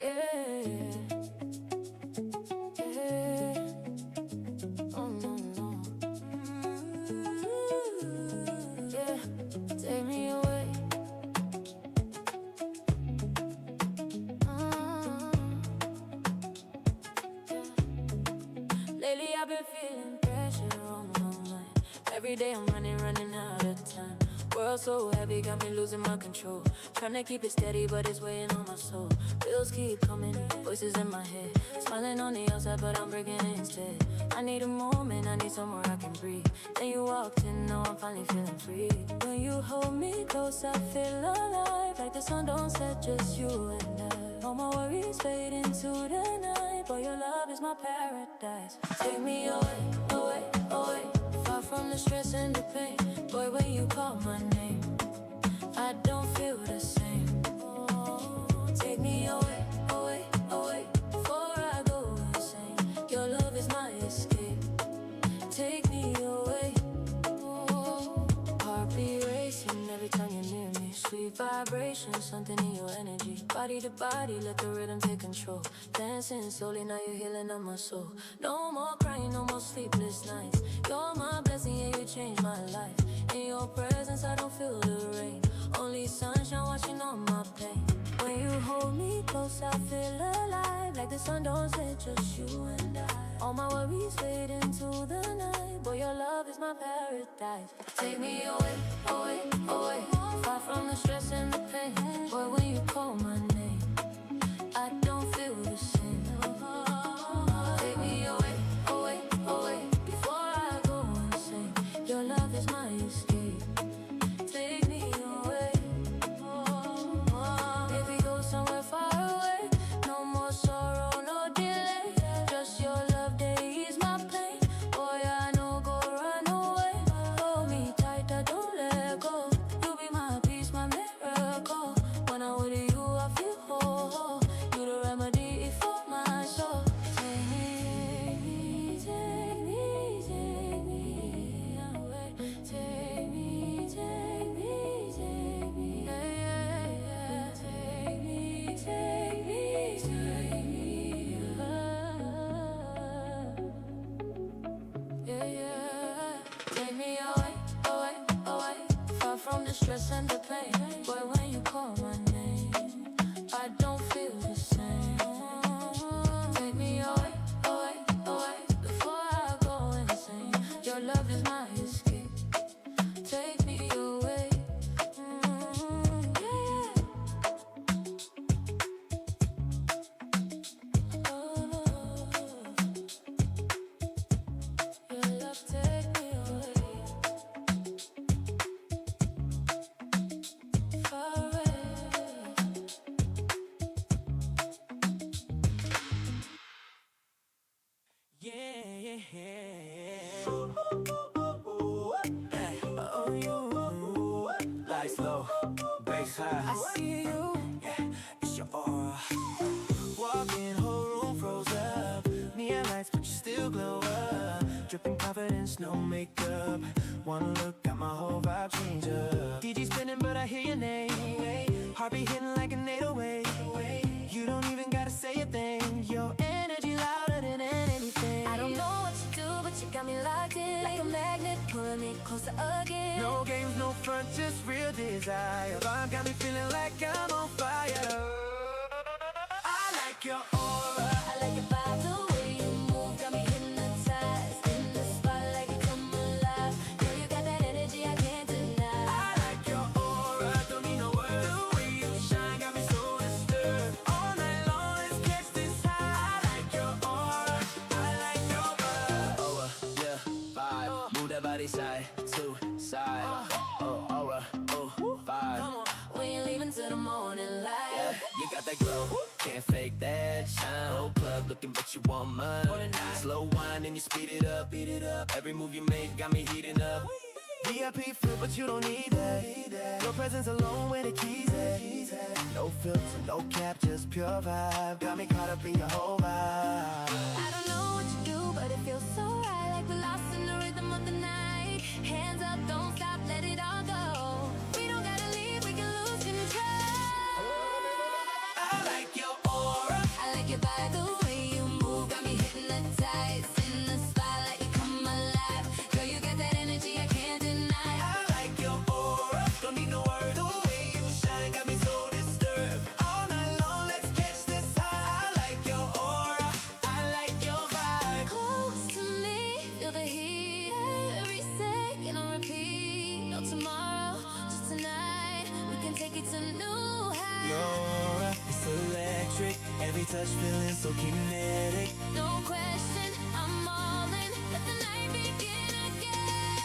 Yeah, yeah. Oh no, no. Yeah, take me away. Yeah. Lately I've been feeling pressure on my mind. Every day I'm running out of time. World so heavy, got me losing my control. Tryna keep it steady, but it's weighing on my soul. Bills keep coming, voices in my head. Smiling on the outside, but I'm breaking it instead. I need a moment, I need somewhere I can breathe. Then you walked in, now I'm finally feeling free. When you hold me close, I feel alive. Like the sun don't set, just you and I. All my worries fade into the night. Boy, your love is my paradise. Take me away, away, away. Far from the stress and the pain. Boy, when you call my name, I don't feel the same. Oh, take me away, away, away, before I go insane. Your love is my escape. Take me away. Oh, heart be racing every time you're near me. Sweet vibrations, something in your energy. Body to body, let the rhythm take control. Dancing slowly, now you're healing on my soul. No more crying, no more sleepless nights. You're my blessing, yeah, you changed my life. In your presence, I don't feel the rain. Only sunshine washing on my pain. When you hold me close, I feel alive. Like the sun don't set, just you and I. All my worries fade into the night. Boy, your love is my paradise. Take me away, away, away. Far from the stress and the pain. Boy, when you call my name, I don't feel the same. Take me away, away, away, before I go insane. Your love is my escape. Take me away. Maybe go somewhere far away. No more sorrow, no delay. Just your love, they ease my pain. Boy, I know, go run away. Hold me tight, I don't let go. You be my peace, my miracle. When I'm with you, I feel whole. You the remedy for my soul. Take me, take me, take me away. Take me, take me, take me. Yeah, yeah, yeah. Take me, take me, take me. Yeah, yeah. Take me away, away, away. Far from the stress and the pain. Boy, when you call my name, I don't feel the same. Take me away, away, away, before I go insane. Your love is my escape. Take me away. Yeah. Oh, your love take me away. Far away. Yeah, yeah, yeah. Hey, oh, you. Lights low, bass high. I see you. Yeah, it's your aura. Walking, whole room froze up. Neon lights, but you still glow up. Dripping confidence, no makeup. One look, got my whole vibe change up. DJ spinning, but I hear your name. Heartbeat hitting like an 808. You don't even gotta say a thing. Your energy louder than anything. I don't know what you do, but you got me locked in. Like a magnet pulling me closer again. No games, no front, just real desire. Vibe got me feeling like I'm on fire. I like your aura. I like your vibe, the way you move, got me hypnotized. In the spot like you come alive. Girl, you got that energy I can't deny. I like your aura, don't need no words. The way you shine got me so disturbed. All night long, let's catch this high. I like your aura, I like your vibe. Aura, yeah, vibe. Move that body side to side. Oh, aura, oh, vibe. When you're leaving till the morning light. Yeah, you got that glow, can't fake that shine. Whole club looking, but you want mine. Slow wine and you speed it up, beat it up. Every move you make got me heating up. VIP feel, but you don't need that. Your presence alone where the keys at. No filter, no cap, just pure vibe. Got me caught up in your whole vibe. I don't know what you do, but it feels so right. Like we're lost in the rhythm of the night. Hands up, don't stop, let it all go. We don't gotta leave, we can lose control. I like your aura. body touch feeling so kinetic. No question, I'm all in. Let the night begin again.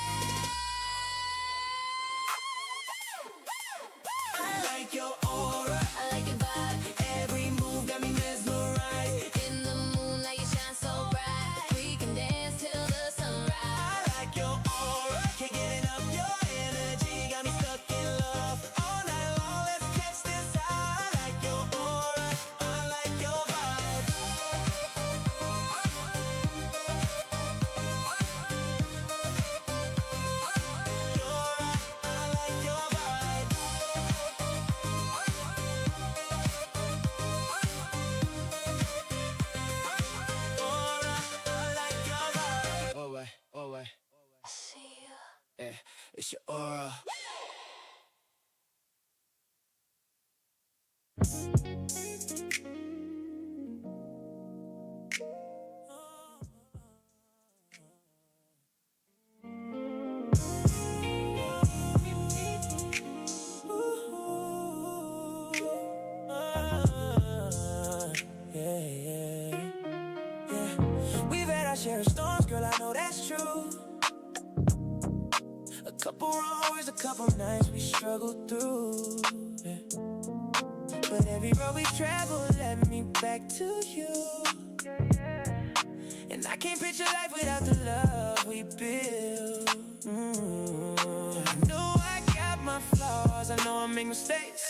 I like your aura, I like your vibe. every move got me mesmerized. In the moonlight, you shine so bright. We can dance till the sunrise. I like your aura, can't get enough your energy, got me stuck in love. All night long, let's catch this high. I like your aura, I like your vibe. Your aura, I like your vibe. Aura, I like your vibe. Oh wait, I see you. yeah, it's your aura. We've had our share of storms, girl, I know that's true. A couple roads, a couple nights we struggled through, yeah. But every road we traveled led me back to you. And I can't picture life without the love we built. I know I got my flaws, I know I make mistakes.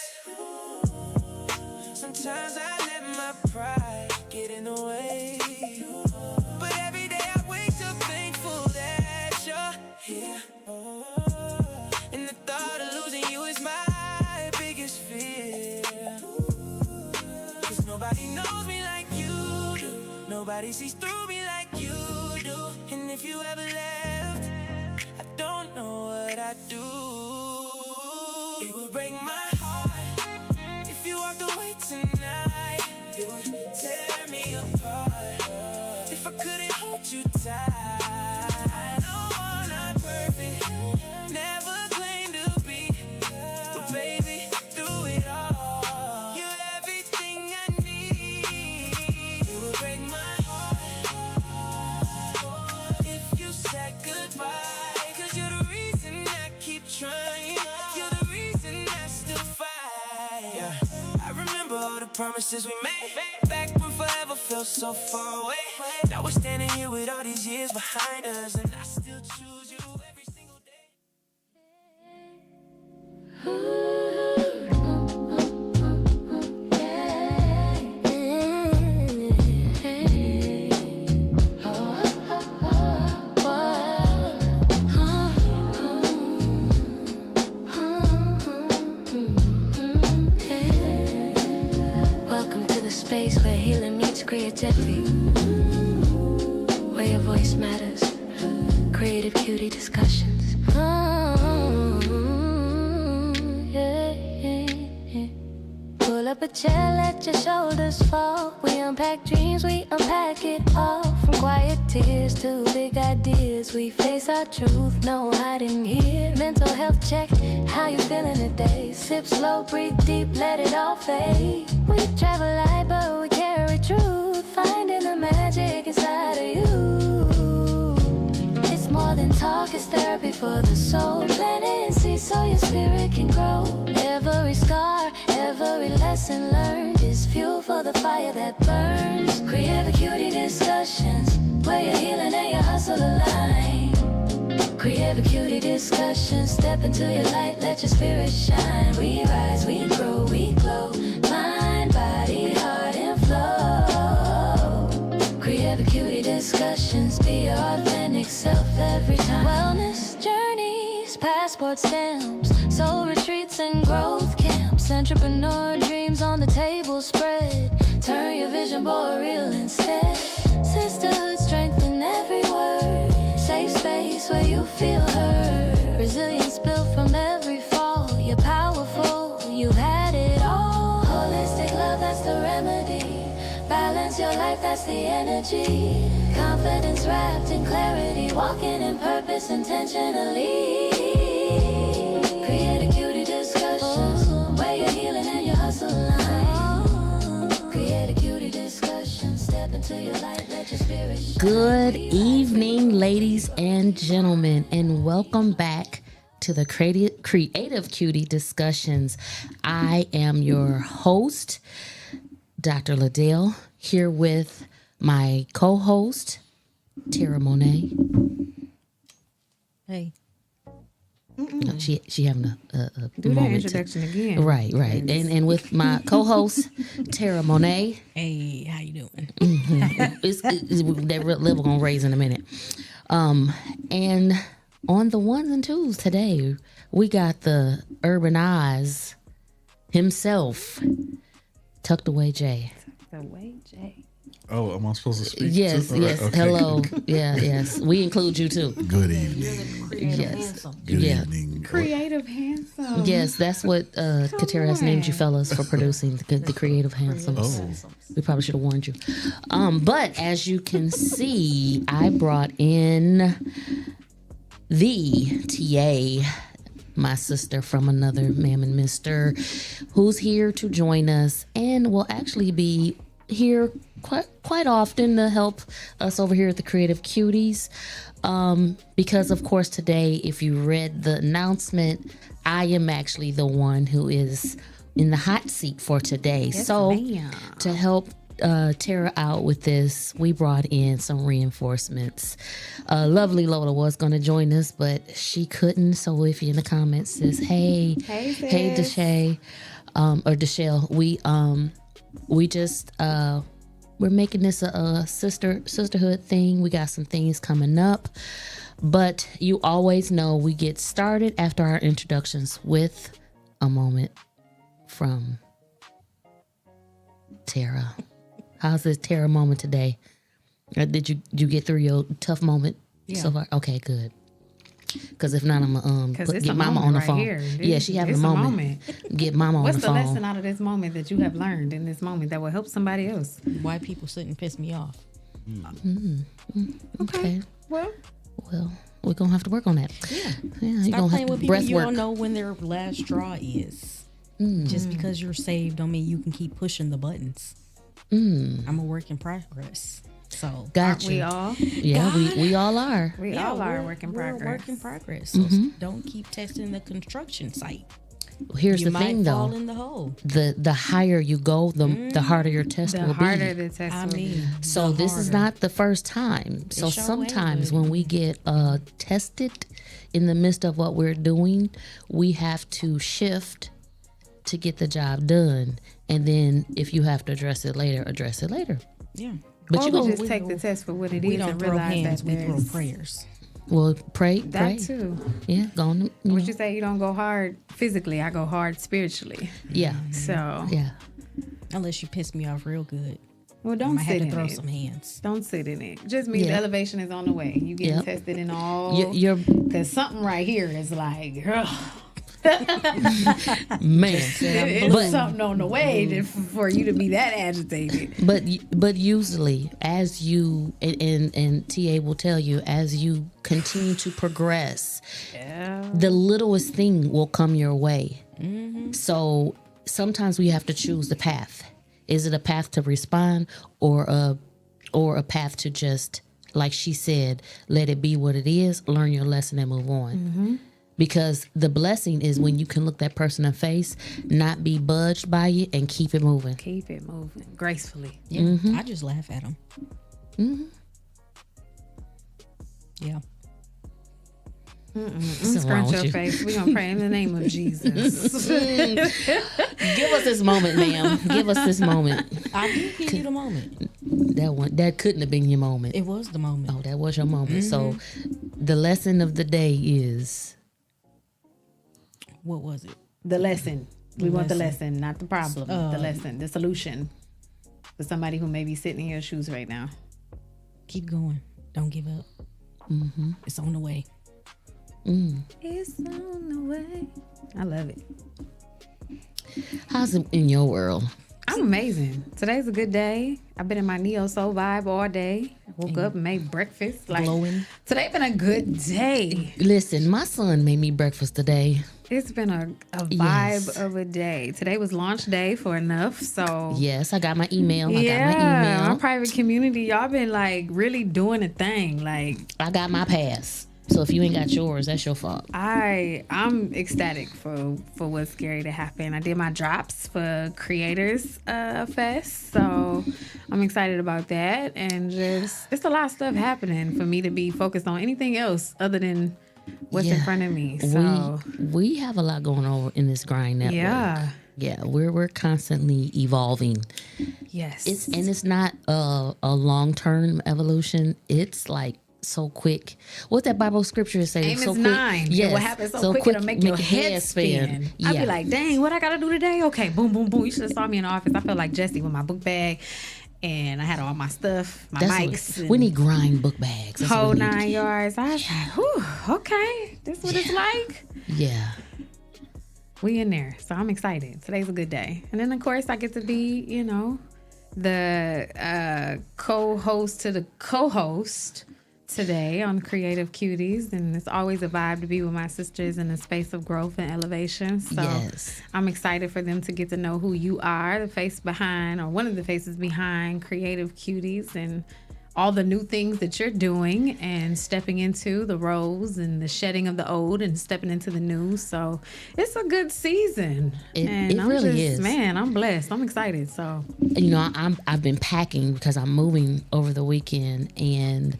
Sometimes I let my pride get in the way. But every day I wake up thankful that you're here. And the thought of losing you is my biggest fear. Cause nobody knows me like you do. Nobody sees through me like you do. And if you ever left, I don't know what I'd do. It would break my heart if you walked away tonight. It would tear me apart if I couldn't hold you tight. I know I'm not perfect, never claimed to be, but baby, through it all, you're everything I need. It would break my heart if you said goodbye. Cause you're the reason I keep trying, you're the reason I still fight. Yeah. I remember all the promises we made back when forever felt so far away. Now we're standing here with all these years behind us, and I still choose you every single day. Welcome to the space where healing meets creativity, where your voice matters. Creative Cutie discussions. Pull up a chair, let your shoulders fall. We unpack dreams, we unpack it all. From quiet tears to big ideas, we face our truth, no hiding here. Mental health check, how you feeling today? Sip slow, breathe deep, let it all fade. We travel light, but we carry truth, finding the magic inside of you. It's more than talk, it's therapy for the soul. Planting seeds so your spirit can grow. Every scar, every lesson learned is fuel for the fire that burns. Creative Cutie discussions, where your healing and your hustle align. Creative Cutie discussions, step into your light, let your spirit shine. We rise, we grow, we glow. Mind, body, heart, and flow. Creative Cutie discussions, be your authentic self every time. Wellness journeys, passport stamps, soul retreats and growth camps. Entrepreneur dreams on the table spread. Turn your vision board real instead. Sisterhood, strength in every word. Safe space where you feel heard. Resilience built from every fall. You're powerful, you've had it all. Holistic love, that's the remedy. Balance your life, that's the energy. Confidence wrapped in clarity. Walking in purpose intentionally. Create a Cutie discussions, where you're healing and your hustle line. Create a Cutie discussions. Good evening, ladies and gentlemen, and welcome back to the Creative Cutie Discussions. I am your host, Dr. LaDale, here with my co-host, Tara Monet. Hey. No, she having a Do that moment introduction again. Right. And with my co-host, Tara Monet. Hey, how you doing? It's that level gonna raise in a minute. And on the ones and twos today, we got the Urban Eyes himself, Tucked Away Jay. The way, Jay. Oh, am I supposed to speak? Yes, too? yes. Okay. Hello. Yeah, yes. We include you too. Good evening. Yes. Good Yeah. evening. Creative, handsome. Yes, that's what Katera has named you fellas for producing the Creative Handsomes. Oh. We probably should have warned you. But as you can see, I brought in the TA, my sister from another Ma'am and Mister, who's here to join us and will actually be here quite often to help us over here at the Creative Cuties. Because of course today, if you read the announcement, I am actually the one who is in the hot seat for today. Yes, so ma'am. to help Tara out with this, we brought in some reinforcements. Lovely Lola was going to join us, but she couldn't. So if you're in the comments, says, hey, Deshay, or Deshelle, we just we're making this a sisterhood thing. We got some things coming up, but you always know we get started after our introductions with a moment from Tara. How's this Tara moment today? Did you get through your tough moment so far? Okay, good. Because if not, I'm gonna get Mama on the phone. Here, yeah, she having a moment. Get Mama on the phone. What's the lesson out of this moment that you have learned in this moment that will help somebody else? Why people shouldn't piss me off. Okay. Well, we're gonna have to work on that. Yeah. You're Stop gonna playing have with to people breath you work. don't know when their last straw is. Just because you're saved don't mean you can keep pushing the buttons. I'm a work in progress. So Got we you. all? Yeah, we all are. We all are a work in we're progress. a work in progress. So don't keep testing the construction site. Here's You the thing, might fall though. in the hole. The higher you go, the harder your test The will harder be. the test I will be. mean, So the this is harder. not the first time. So sure sometimes ain't, when we get tested in the midst of what we're doing, we have to shift to get the job done. And then if you have to address it later, address it later. Yeah. But Or you we gonna just take the test for what it We is don't and throw realize hands, that we throw there's prayers. well pray. that too. Yeah, go on. What you say, you don't go hard physically, I go hard spiritually. Yeah, So, yeah. Unless you piss me off real good. well, I don't might have sit to in throw it. some hands. Don't sit in it. Just means Yeah. the elevation is on the way. You getting Yep. tested in all. You're Because something right here is like, ugh, man. it's But- something on the way for you to be that agitated. But usually, as you and TA will tell you, as you continue to progress, the littlest thing will come your way. So sometimes we have to choose the path. Is it a path to respond, or a path to just, like she said, let it be what it is, learn your lesson and move on? Because the blessing is when you can look that person in the face, not be budged by it, and keep it moving. Keep it moving gracefully. Yeah. I just laugh at them. Yeah. What's wrong Scrunch with your you? face. We're going to pray in the name of Jesus. Give us this moment, ma'am. Give us this moment. I did give you the moment. That couldn't have been your moment. It was the moment. Oh, that was your moment. So the lesson of the day is What was it? The lesson. We want the lesson. lesson, not the problem. The lesson, the solution. For somebody who may be sitting in your shoes right now. Keep going. Don't give up. It's on the way. It's on the way. I love it. how's it in your world? I'm amazing. Today's a good day. I've been in my neo soul vibe all day. I woke up and made breakfast. Like Glowing. today been a good day. Listen, my son made me breakfast today. It's been a vibe of a day. Today was launch day for Enough, so Yes, I got my email. my private community, y'all been like really doing a thing. Like I got my pass. So if you ain't got yours, that's your fault. I'm ecstatic for what's scary to happen. I did my drops for Creators Fest, so I'm excited about that. And just it's a lot of stuff happening for me to be focused on anything else other than what's in front of me. So we have a lot going on in this grind network. Yeah, we're constantly evolving. Yes, it's not a long-term evolution. It's like so quick. What that Bible scripture say? Aim so is quick. 9. Yes. What happens so quick it'll make your head spin. Yeah. I'd be like, dang, what I gotta do today? Okay, boom, boom, boom. You should have saw me in the office. I felt like Jesse with my book bag. And I had all my stuff, my mics. We need grind book bags. That's whole 9 yards. I was like, whew, okay, this is what it's like. Yeah. We in there. So I'm excited. Today's a good day. And then, of course, I get to be, the co-host to the co-host today on Creative Cuties, and it's always a vibe to be with my sisters in a space of growth and elevation. So I'm excited for them to get to know who you are, the face behind, or one of the faces behind Creative Cuties, and all the new things that you're doing and stepping into the roles and the shedding of the old and stepping into the new. So it's a good season. It really is. Man, I'm blessed. I'm excited. So I've been packing because I'm moving over the weekend, and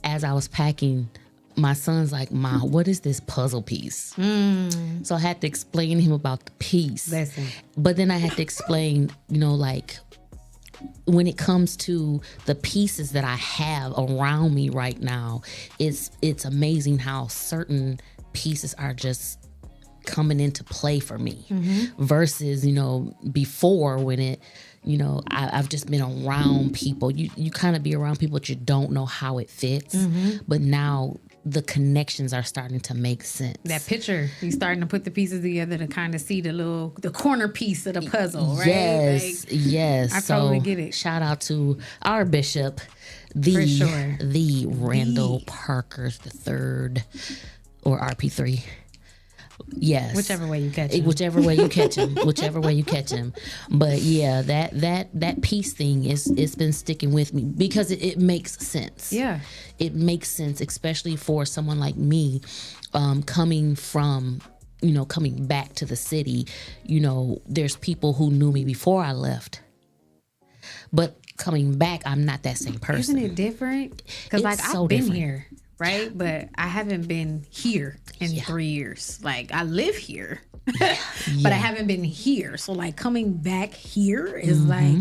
as I was packing, my son's like, "Ma, what is this puzzle piece?" So I had to explain to him about the piece. Listen. But then I had to explain, like when it comes to the pieces that I have around me right now, it's amazing how certain pieces are just coming into play for me versus, before when it, I've just been around people. You kind of be around people that you don't know how it fits, but now the connections are starting to make sense. That picture, you're starting to put the pieces together to kind of see the corner piece of the puzzle, right? Yes. I totally get it. Shout out to our bishop, the Randall Parker III, or RP3. Yes. Whichever way you catch him. Whichever way you catch him. But yeah, that peace thing it's been sticking with me because it makes sense. Yeah. It makes sense, especially for someone like me, coming back to the city. There's people who knew me before I left. But coming back, I'm not that same person. Isn't it different? Because I've been here. Right? But I haven't been here in 3 years. Like, I live here, but I haven't been here. So, like, coming back here is like,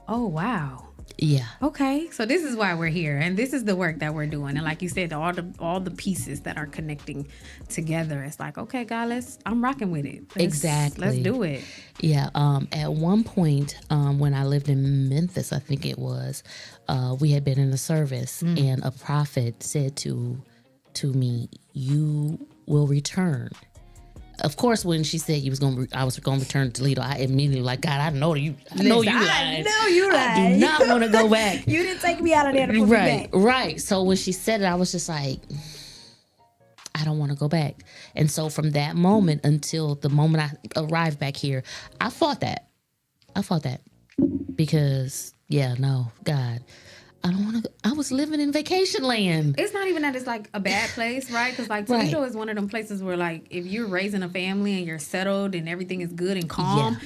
oh, wow. Yeah. Okay. So this is why we're here. And this is the work that we're doing. And like you said, all the pieces that are connecting together. It's like, okay, God, I'm rocking with it. Exactly. Let's do it. Yeah. At one point, when I lived in Memphis, I think it was, we had been in a service and a prophet said to me, "You will return." Of course, when she said I was going to return to Toledo, I immediately like, God, I know you lied. I know you lied. I do not want to go back. You didn't take me out of there to put me back. Right. So when she said it, I was just like, I don't want to go back. And so from that moment until the moment I arrived back here, I fought that because, God, I don't want to. I was living in vacation land. It's not even that it's like a bad place, right? Because like Toledo is one of them places where like if you're raising a family and you're settled and everything is good and calm,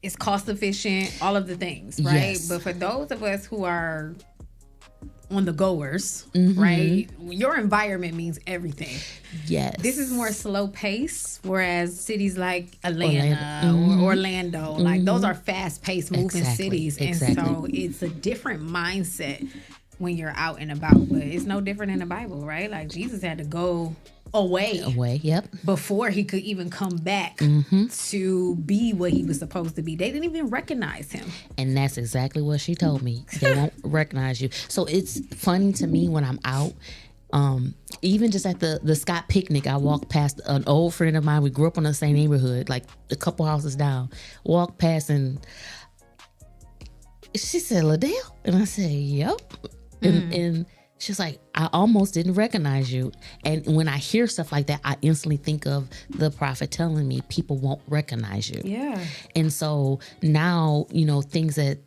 it's cost efficient, all of the things, right? Yes. But for those of us who are on the goers, right? Your environment means everything. Yes. This is more slow pace, whereas cities like Atlanta or Orlando, like those are fast paced moving cities. And so it's a different mindset when you're out and about. But it's no different in the Bible, right? Like Jesus had to go away, before he could even come back to be what he was supposed to be. They didn't even recognize him. And that's exactly what she told me. They won't recognize you. So it's funny to me when I'm out. Even just at the Scott picnic, I walked past an old friend of mine. We grew up in the same neighborhood, like a couple houses down. Walked past and she said, "LaDale?" And I said, "Yep." And She's like, I almost didn't recognize you. And when I hear stuff like that, I instantly think of the prophet telling me people won't recognize you. Yeah. And so now, you know, things that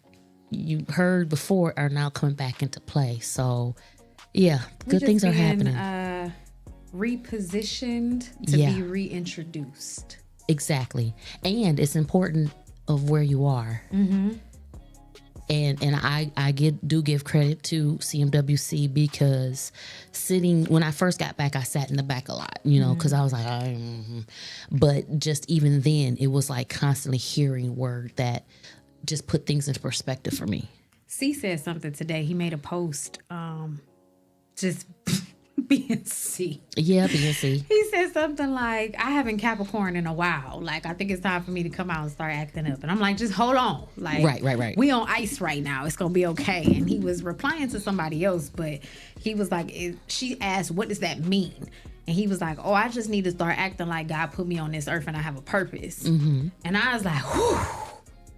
you heard before are now coming back into play. So, yeah, good things are happening. Repositioned to be reintroduced. Exactly. And it's important of where you are. Mm-hmm. And I do give credit to CMWC because when I first got back, I sat in the back a lot, you know, because I was like, but just even then, it was like constantly hearing word that just put things into perspective for me. C said something today. He made a post, just being C. Yeah, being C. He said something like, I haven't Capricorn in a while. Like, I think it's time for me to come out and start acting up. And I'm like, just hold on. Like, right. We on ice right now. It's going to be okay. And he was replying to somebody else, but he was like, she asked, what does that mean? And he was like, oh, I just need to start acting like God put me on this earth and I have a purpose. Mm-hmm. And I was like, whew.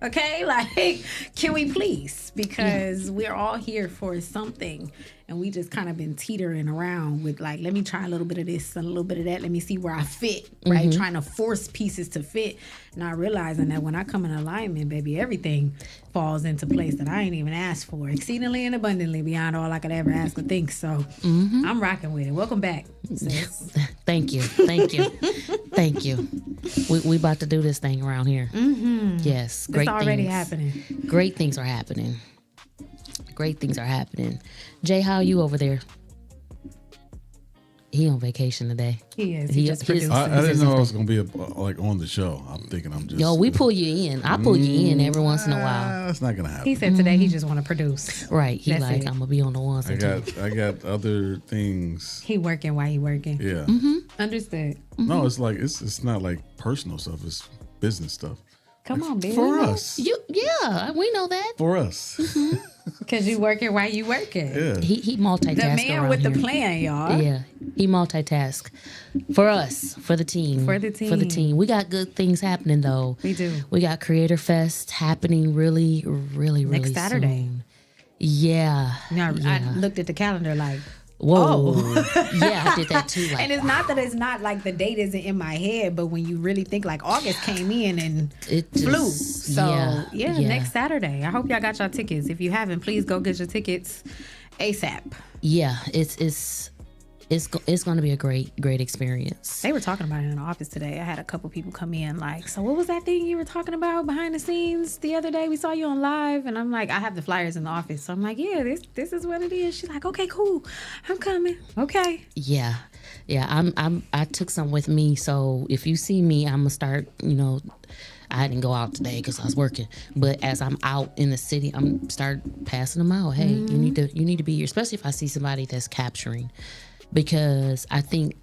Okay, like, can we please? Because we're all here for something, and we just kind of been teetering around with like, let me try a little bit of this and a little bit of that. Let me see where I fit, right? Mm-hmm. Trying to force pieces to fit, not realizing that when I come in alignment, baby, everything falls into place that I ain't even asked for, exceedingly and abundantly beyond all I could ever ask or think. So I'm rocking with it. Welcome back, sis. Thank you. We about to do this thing around here. Mm-hmm. Yes, great. It's already happening. Great things are happening. Jay, how are you over there? He on vacation today. He is. He just produced. I didn't know I was gonna be like on the show. I'm thinking I'm just. Yo, we pull you in. I pull you in every once in a while. That's not gonna happen. He said today he just want to produce. Right. He That's like, I'm gonna be on the ones. I got other things. He working while he working. Yeah. Mm-hmm. Understood. Mm-hmm. No, it's like it's not like personal stuff. It's business stuff. Come on, baby. For us. Yeah, we know that. For us. Because you working while you working. Yeah. He multitasks. The man with the plan, y'all. Yeah. He multitask. For us, for the team. For the team. We got good things happening though. We do. We got Creator Fest happening really next Saturday. Soon. Yeah. Now I looked at the calendar like, whoa. Yeah, I did that too. Like, and it's not that it's not like the date isn't in my head, but when you really think like August came in and it just flew. So yeah, next Saturday. I hope y'all got y'all tickets. If you haven't, please go get your tickets ASAP. Yeah, it's going to be a great experience. They were talking about it in the office today. I had a couple people come in like, so what was that thing you were talking about behind the scenes the other day? We saw you on live. And I'm like, I have the flyers in the office. So I'm like, yeah, this is what it is. She's like, okay, cool. I'm coming. Okay. Yeah. I took some with me. So if you see me, I'm going to start, I didn't go out today because I was working. But as I'm out in the city, I'm start passing them out. Hey, you need to be here, especially if I see somebody that's capturing. Because I think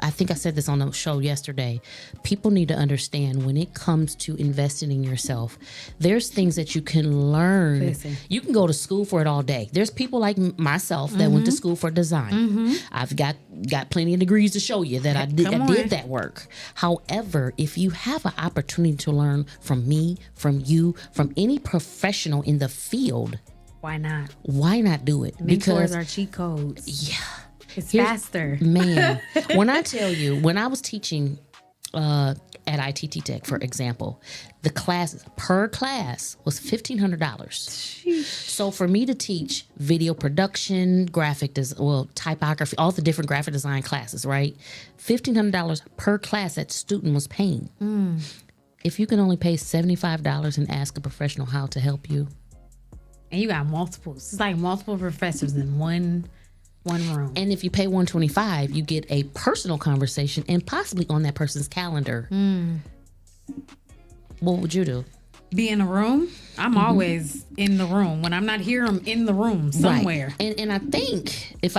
I said this on the show yesterday. People need to understand when it comes to investing in yourself, there's things that you can learn. Listen. You can go to school for it all day. There's people like myself that went to school for design. I've got plenty of degrees to show you that I did that work. However, if you have an opportunity to learn from me, from you, from any professional in the field, why not? Why not do it? Mentors are cheat codes. Yeah. It's faster. Man, when I tell you, when I was teaching at ITT Tech, for example, the classes per class was $1,500. So for me to teach video production, typography, all the different graphic design classes, right? $1,500 per class that student was paying. If you can only pay $75 and ask a professional how to help you. And you got multiples. It's like multiple professors in one room. And if you pay $125, you get a personal conversation and possibly on that person's calendar. What would you do? Be in a room? I'm always in the room. When I'm not here, I'm in the room somewhere. Right. And I think if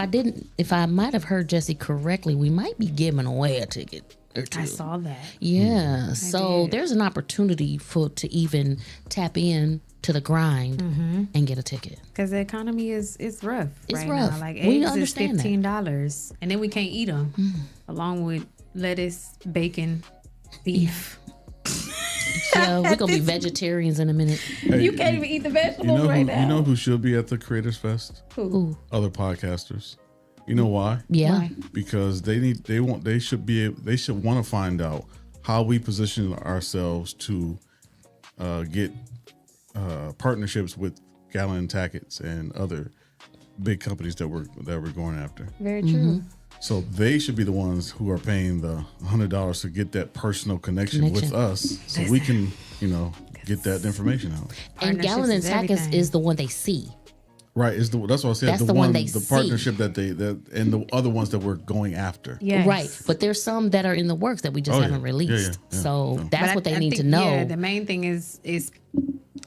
I might have heard Jesse correctly, we might be giving away a ticket or two. I saw that. Yeah. So there's an opportunity to even tap in to the grind and get a ticket. Because the economy is rough. It's right rough. Now. Like we eggs is $15, that. And then we can't eat them along with lettuce, bacon, beef. Yeah, we're gonna be vegetarians in a minute. Hey, You can't even eat the vegetables now. You know who should be at the Creators Fest? Who? Other podcasters. You know why? Yeah. Why? Because they should want to find out how we position ourselves to get partnerships with Gallon Tackets and other big companies that we're going after. Very true. So they should be the ones who are paying the $100 to get that personal connection with us, so we can, get that information out. And Gallon and Tackets is the one they see. Right, that's what I said. That's the one they the see. partnership and the other ones that we're going after. Yes. Right, but there's some that are in the works that we just haven't released. So that's what they need to know. Yeah, the main thing is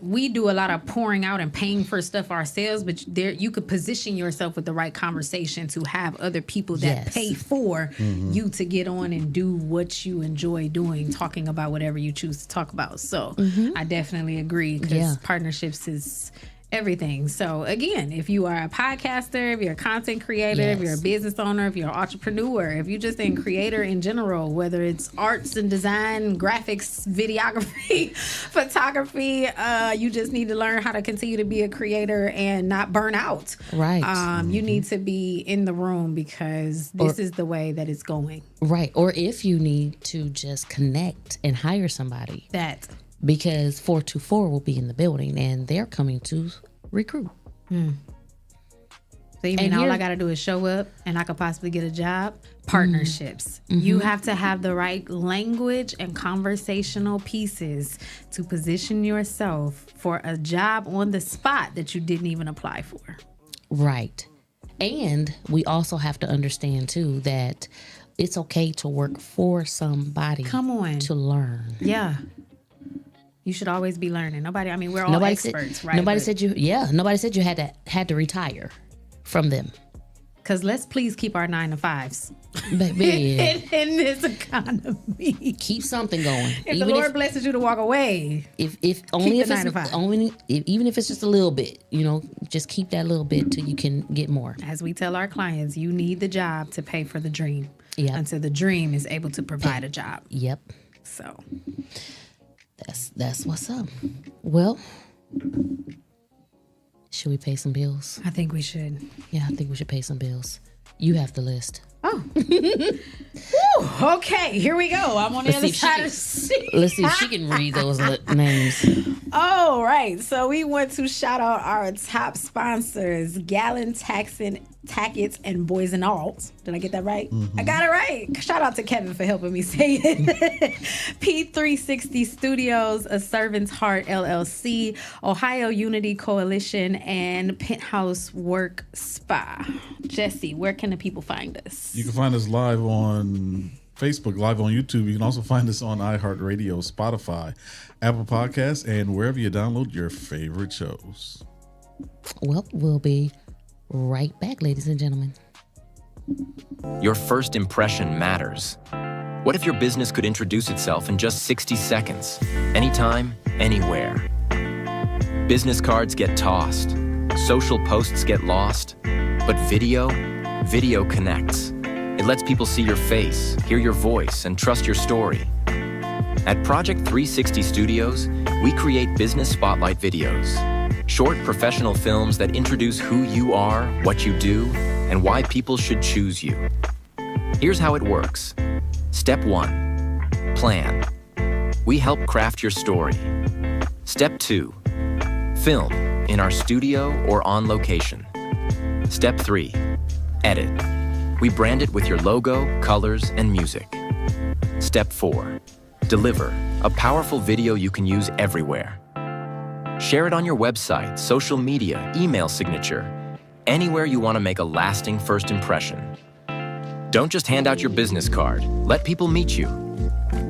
we do a lot of pouring out and paying for stuff ourselves, but you could position yourself with the right conversation to have other people that pay for you to get on and do what you enjoy doing, talking about whatever you choose to talk about. So I definitely agree, because partnerships is everything. So again, if you are a podcaster, if you're a content creator, if you're a business owner, if you're an entrepreneur, if you're just a creator in general, whether it's arts and design, graphics, videography, photography, you just need to learn how to continue to be a creator and not burn out. Right. You need to be in the room, because this is the way that it's going. Right. Or if you need to just connect and hire somebody. That. Because 424 will be in the building and they're coming to recruit. So you mean all I got to do is show up and I could possibly get a job? Partnerships. You have to have the right language and conversational pieces to position yourself for a job on the spot that you didn't even apply for. Right. And we also have to understand too that it's okay to work for somebody. Come on. To learn. Yeah. You should always be learning. We're all experts, right? Nobody said you had to retire from them. Because let's please keep our 9-to-5s. Baby. in this economy. Keep something going. If the Lord blesses you to walk away, even if it's just a little bit, just keep that little bit till you can get more. As we tell our clients, you need the job to pay for the dream. Yeah. Until the dream is able to provide a job. Yep. So that's what's up. Well, should we pay some bills? I think we should. Yeah, I think we should pay some bills. You have the list. Oh. Woo, okay, here we go. I'm on the other side of the seat. Let's see if she can read those names. All right. So we want to shout out our top sponsors, Gallon Tackets and Boys and Alts. Did I get that right? I got it right. Shout out to Kevin for helping me say it. P360 Studios, A Servant's Heart LLC, Ohio Unity Coalition, and Penthouse Work Spa. Jesse, where can the people find us? You can find us live on Facebook, live on YouTube. You can also find us on iHeartRadio, Spotify, Apple Podcasts, and wherever you download your favorite shows. Well, we'll be right back, ladies and gentlemen. Your first impression matters. What if your business could introduce itself in just 60 seconds? Anytime, anywhere. Business cards get tossed. Social posts get lost. But video connects. It lets people see your face, hear your voice, and trust your story. At Project 360 Studios, we create business spotlight videos. Short professional films that introduce who you are, what you do, and why people should choose you. Here's how it works. Step 1, plan. We help craft your story. Step 2, film in our studio or on location. Step 3, edit. We brand it with your logo, colors, and music. Step 4, deliver a powerful video you can use everywhere. Share it on your website, social media, email signature, anywhere you want to make a lasting first impression. Don't just hand out your business card. Let people meet you.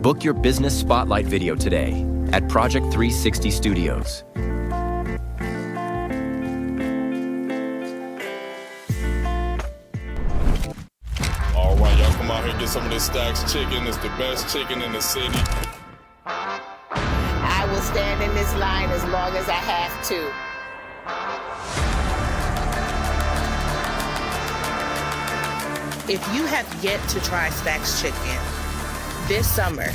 Book your business spotlight video today at Project 360 Studios. All right, y'all come out here and get some of this Stacks chicken. It's the best chicken in the city. I will stand in this line as long as I have to. If you have yet to try Stacks chicken this summer,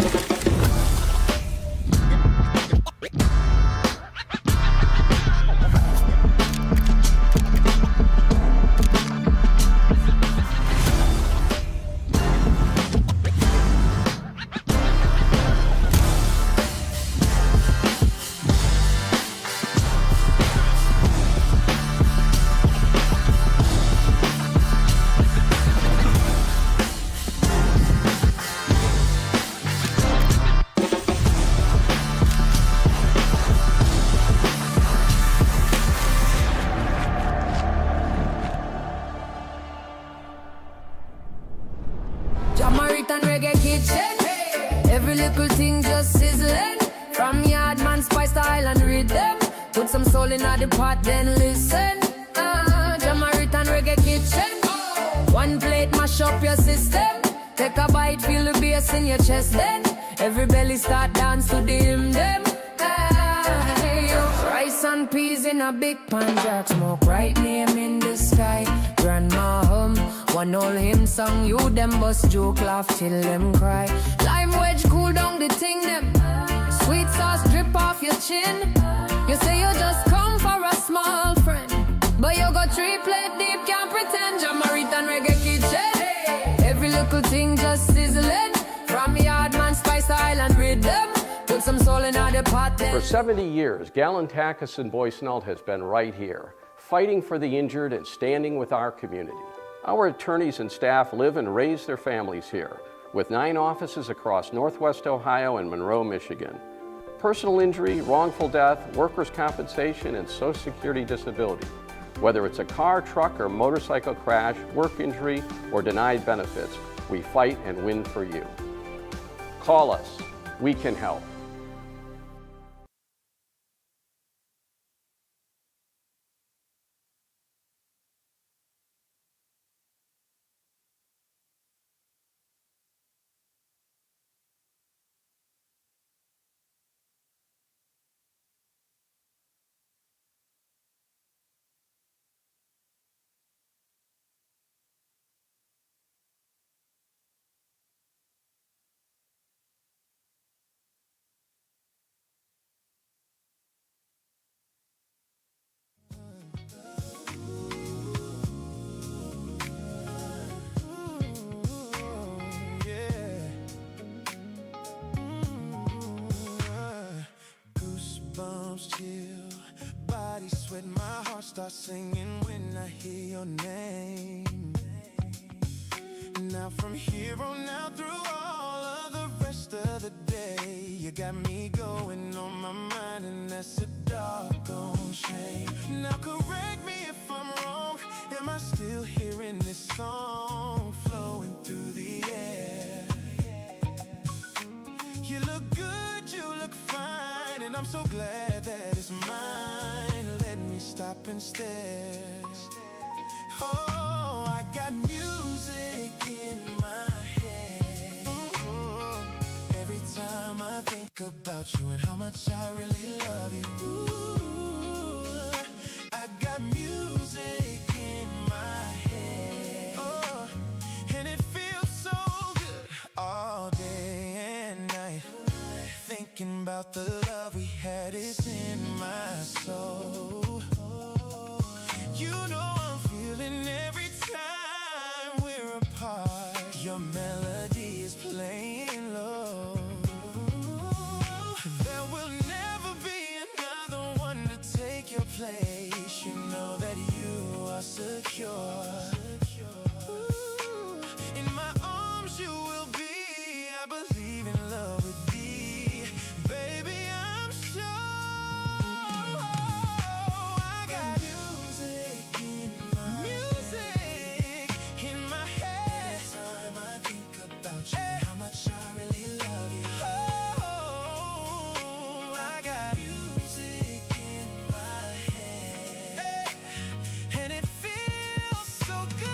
pot, then listen. Jamaican reggae kitchen. One plate mash up your system. Take a bite, feel the bass in your chest. Then every belly start dance to the hymn them. Rice and peas in a big pan, jack smoke, right name in the sky. Grandma hum, one old hymn song, you them bust joke, laugh till them cry. Lime wedge cool down the thing them. Sweet sauce drip off your chin. You say you just come for a small friend, but you got 3 plate deep, can't pretend. Jamaican reggae kitchen. Every little thing just sizzling. From Yardman Spice Island rhythm. Put some soul in the pot then. For 70 years, Galen Takis and Boyce-Nult has been right here, fighting for the injured and standing with our community. Our attorneys and staff live and raise their families here, with 9 offices across Northwest Ohio and Monroe, Michigan. Personal injury, wrongful death, workers' compensation, and Social Security disability. Whether it's a car, truck, or motorcycle crash, work injury, or denied benefits, we fight and win for you. Call us. We can help. Start singing when I hear your name. Now from here on out through all of the rest of the day, you got me going on my mind, and that's a doggone shame. Now correct me if I'm wrong, am I still hearing this song flowing through the air? You look good, you look fine, and I'm so glad that it's mine. Let me stop and stare. Oh, I got music in my head. Every time I think about you and how much I really love you. Ooh, I got music in my head. Oh, and it feels so good all day and night. Thinking about the love we had is in my soul. You know I'm feeling every time we're apart. Your melody is playing low. There will never be another one to take your place. You know that you are secure. Ooh, in my arms you will be. I believe in love with thee. Baby, I'm sure. I got music in my head. Every time I think about you, how much I really love you. Oh, I got music in my head, and it feels so good.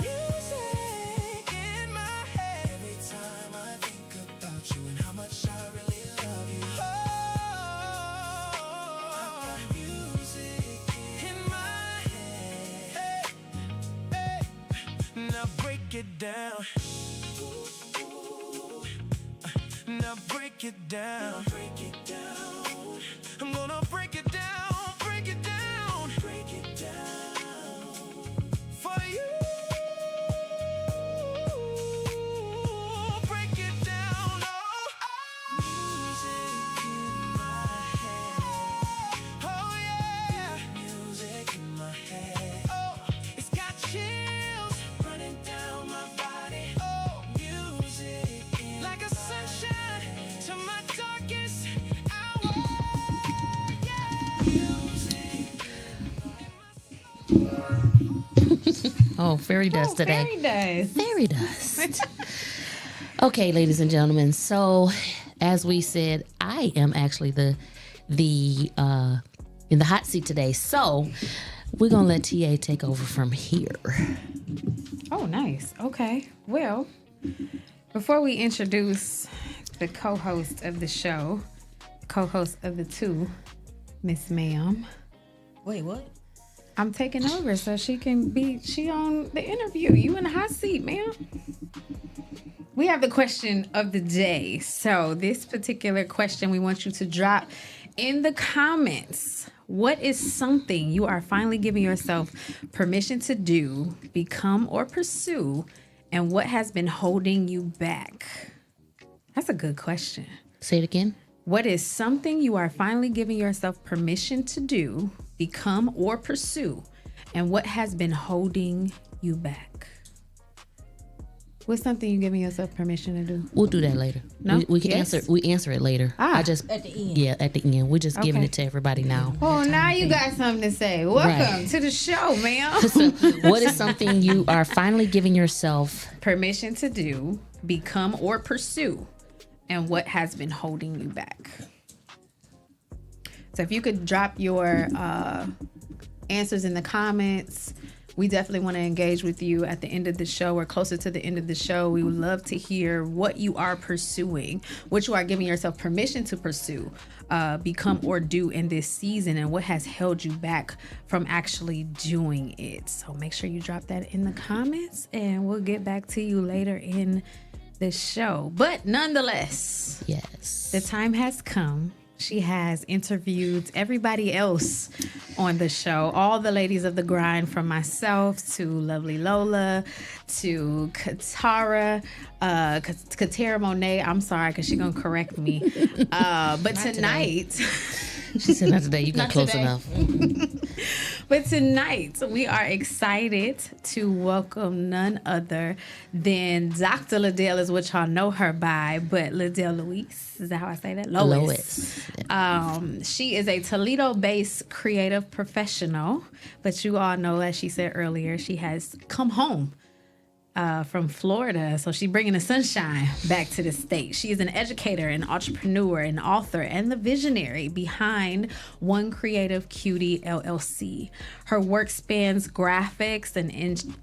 Music in my head. Every time I think about you and how much I really love you. Oh, I got music in my head. Now break it down. Now break it down. I'm gonna break it down, break it down, break it down for you. Break it down, oh. Music in my head. Oh yeah. Music in my head. Oh, it's got chills running down my body. Oh, music like a sunshine to my darkest hour. Yeah. Music. Oh, fairy dust today. Fairy dust. Fairy dust. Okay, ladies and gentlemen. So, as we said, I am actually the the in the hot seat today. So we're gonna let TA take over from here. Oh, nice. Okay. Well, before we introduce the co-host of the show, co-host of the two, Miss Ma'am. Wait, what? I'm taking over so she on the interview. You in the hot seat, ma'am. We have the question of the day. So this particular question, we want you to drop in the comments. What is something you are finally giving yourself permission to do, become, or pursue, and what has been holding you back? That's a good question. Say it again. What is something you are finally giving yourself permission to do, become, or pursue, and what has been holding you back? What's something you're giving yourself permission to do? We'll do that later. No? We can answer. We answer it later. Ah, at the end. Yeah, at the end. We're just giving it to everybody now. Oh, now you got something to say. Welcome to the show, ma'am. So, what is something you are finally giving yourself permission to do, become, or pursue, and what has been holding you back? So if you could drop your answers in the comments, we definitely want to engage with you at the end of the show or closer to the end of the show. We would love to hear what you are pursuing, what you are giving yourself permission to pursue, become, or do in this season, and what has held you back from actually doing it. So make sure you drop that in the comments, and we'll get back to you later in the show. But nonetheless, yes, the time has come. She has interviewed everybody else on the show, all the ladies of the grind, from myself to Lovely Lola to Katara Monet. I'm sorry, because she's going to correct me. But tonight... She said not today. You got close enough. But tonight, we are excited to welcome none other than Dr. LaDale, is what y'all know her by, but LaDale Louise. Is that how I say that? Lois. She is a Toledo-based creative professional, but you all know, as she said earlier, she has come home from Florida. So she's bringing the sunshine back to the state. She is an educator, an entrepreneur, an author, and the visionary behind One Creative Cutie LLC. Her work spans graphics and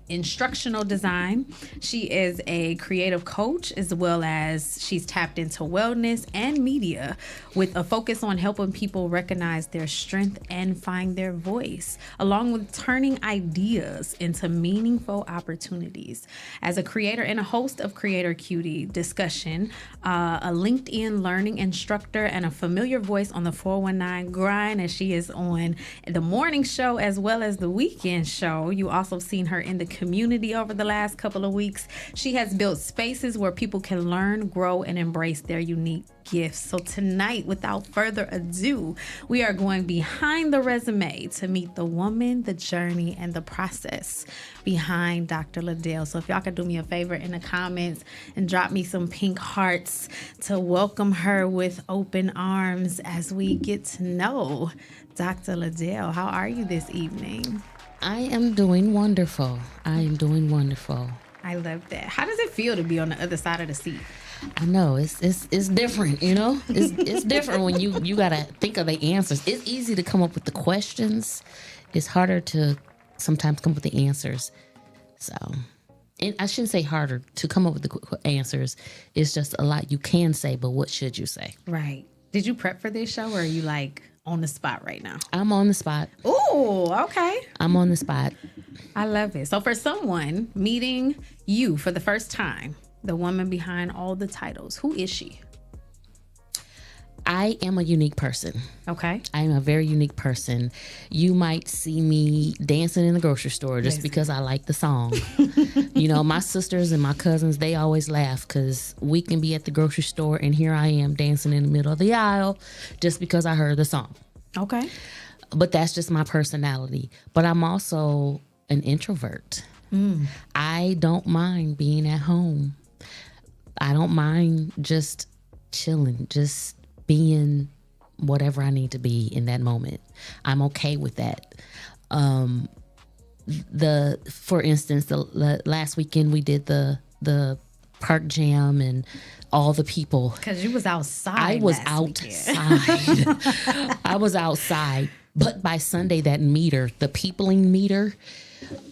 instructional design. She is a creative coach, as well as she's tapped into wellness and media with a focus on helping people recognize their strength and find their voice, along with turning ideas into meaningful opportunities. As a creator and a host of Creator Cutie discussion, a LinkedIn learning instructor, and a familiar voice on the 419 grind, as she is on the morning show as well as the weekend show. You also seen her in the community over the last couple of weeks. She has built spaces where people can learn, grow, and embrace their unique gifts. So tonight, without further ado, we are going behind the resume to meet the woman, the journey, and the process behind Dr. LaDale. So if y'all could do me a favor in the comments and drop me some pink hearts to welcome her with open arms as we get to know Dr. LaDale. How are you this evening? I am doing wonderful. I I love that. How does it feel to be on the other side of the seat? I know it's different, you know. It's different when you gotta think of the answers. It's easy to come up with the questions. It's harder to sometimes come up with the answers. So, and I shouldn't say harder to come up with the answers. It's just a lot you can say, but what should you say? Right. Did you prep for this show, or are you like on the spot right now? I'm on the spot. Ooh, okay. I'm on the spot. I love it. So for someone meeting you for the first time, the woman behind all the titles, who is she? I am a unique person. Okay. I am a very unique person. You might see me dancing in the grocery store just because I like the song. You know, my sisters and my cousins, they always laugh because we can be at the grocery store and here I am dancing in the middle of the aisle just because I heard the song. Okay. But that's just my personality. But I'm also an introvert. I don't mind being at home. I don't mind just chilling, just being whatever I need to be in that moment. I'm okay with that. For instance, the last weekend we did the Park Jam and all the people. Because you was outside. I was outside. I was outside. But by Sunday, that meter, the peopling meter,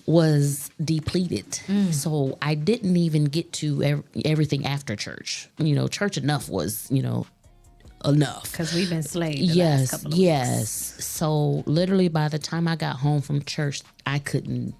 was depleted. So I didn't even get to everything after church. You know, church enough was, you know, enough. Because we've been slaved the last couple of weeks. So literally by the time I got home from church, I couldn't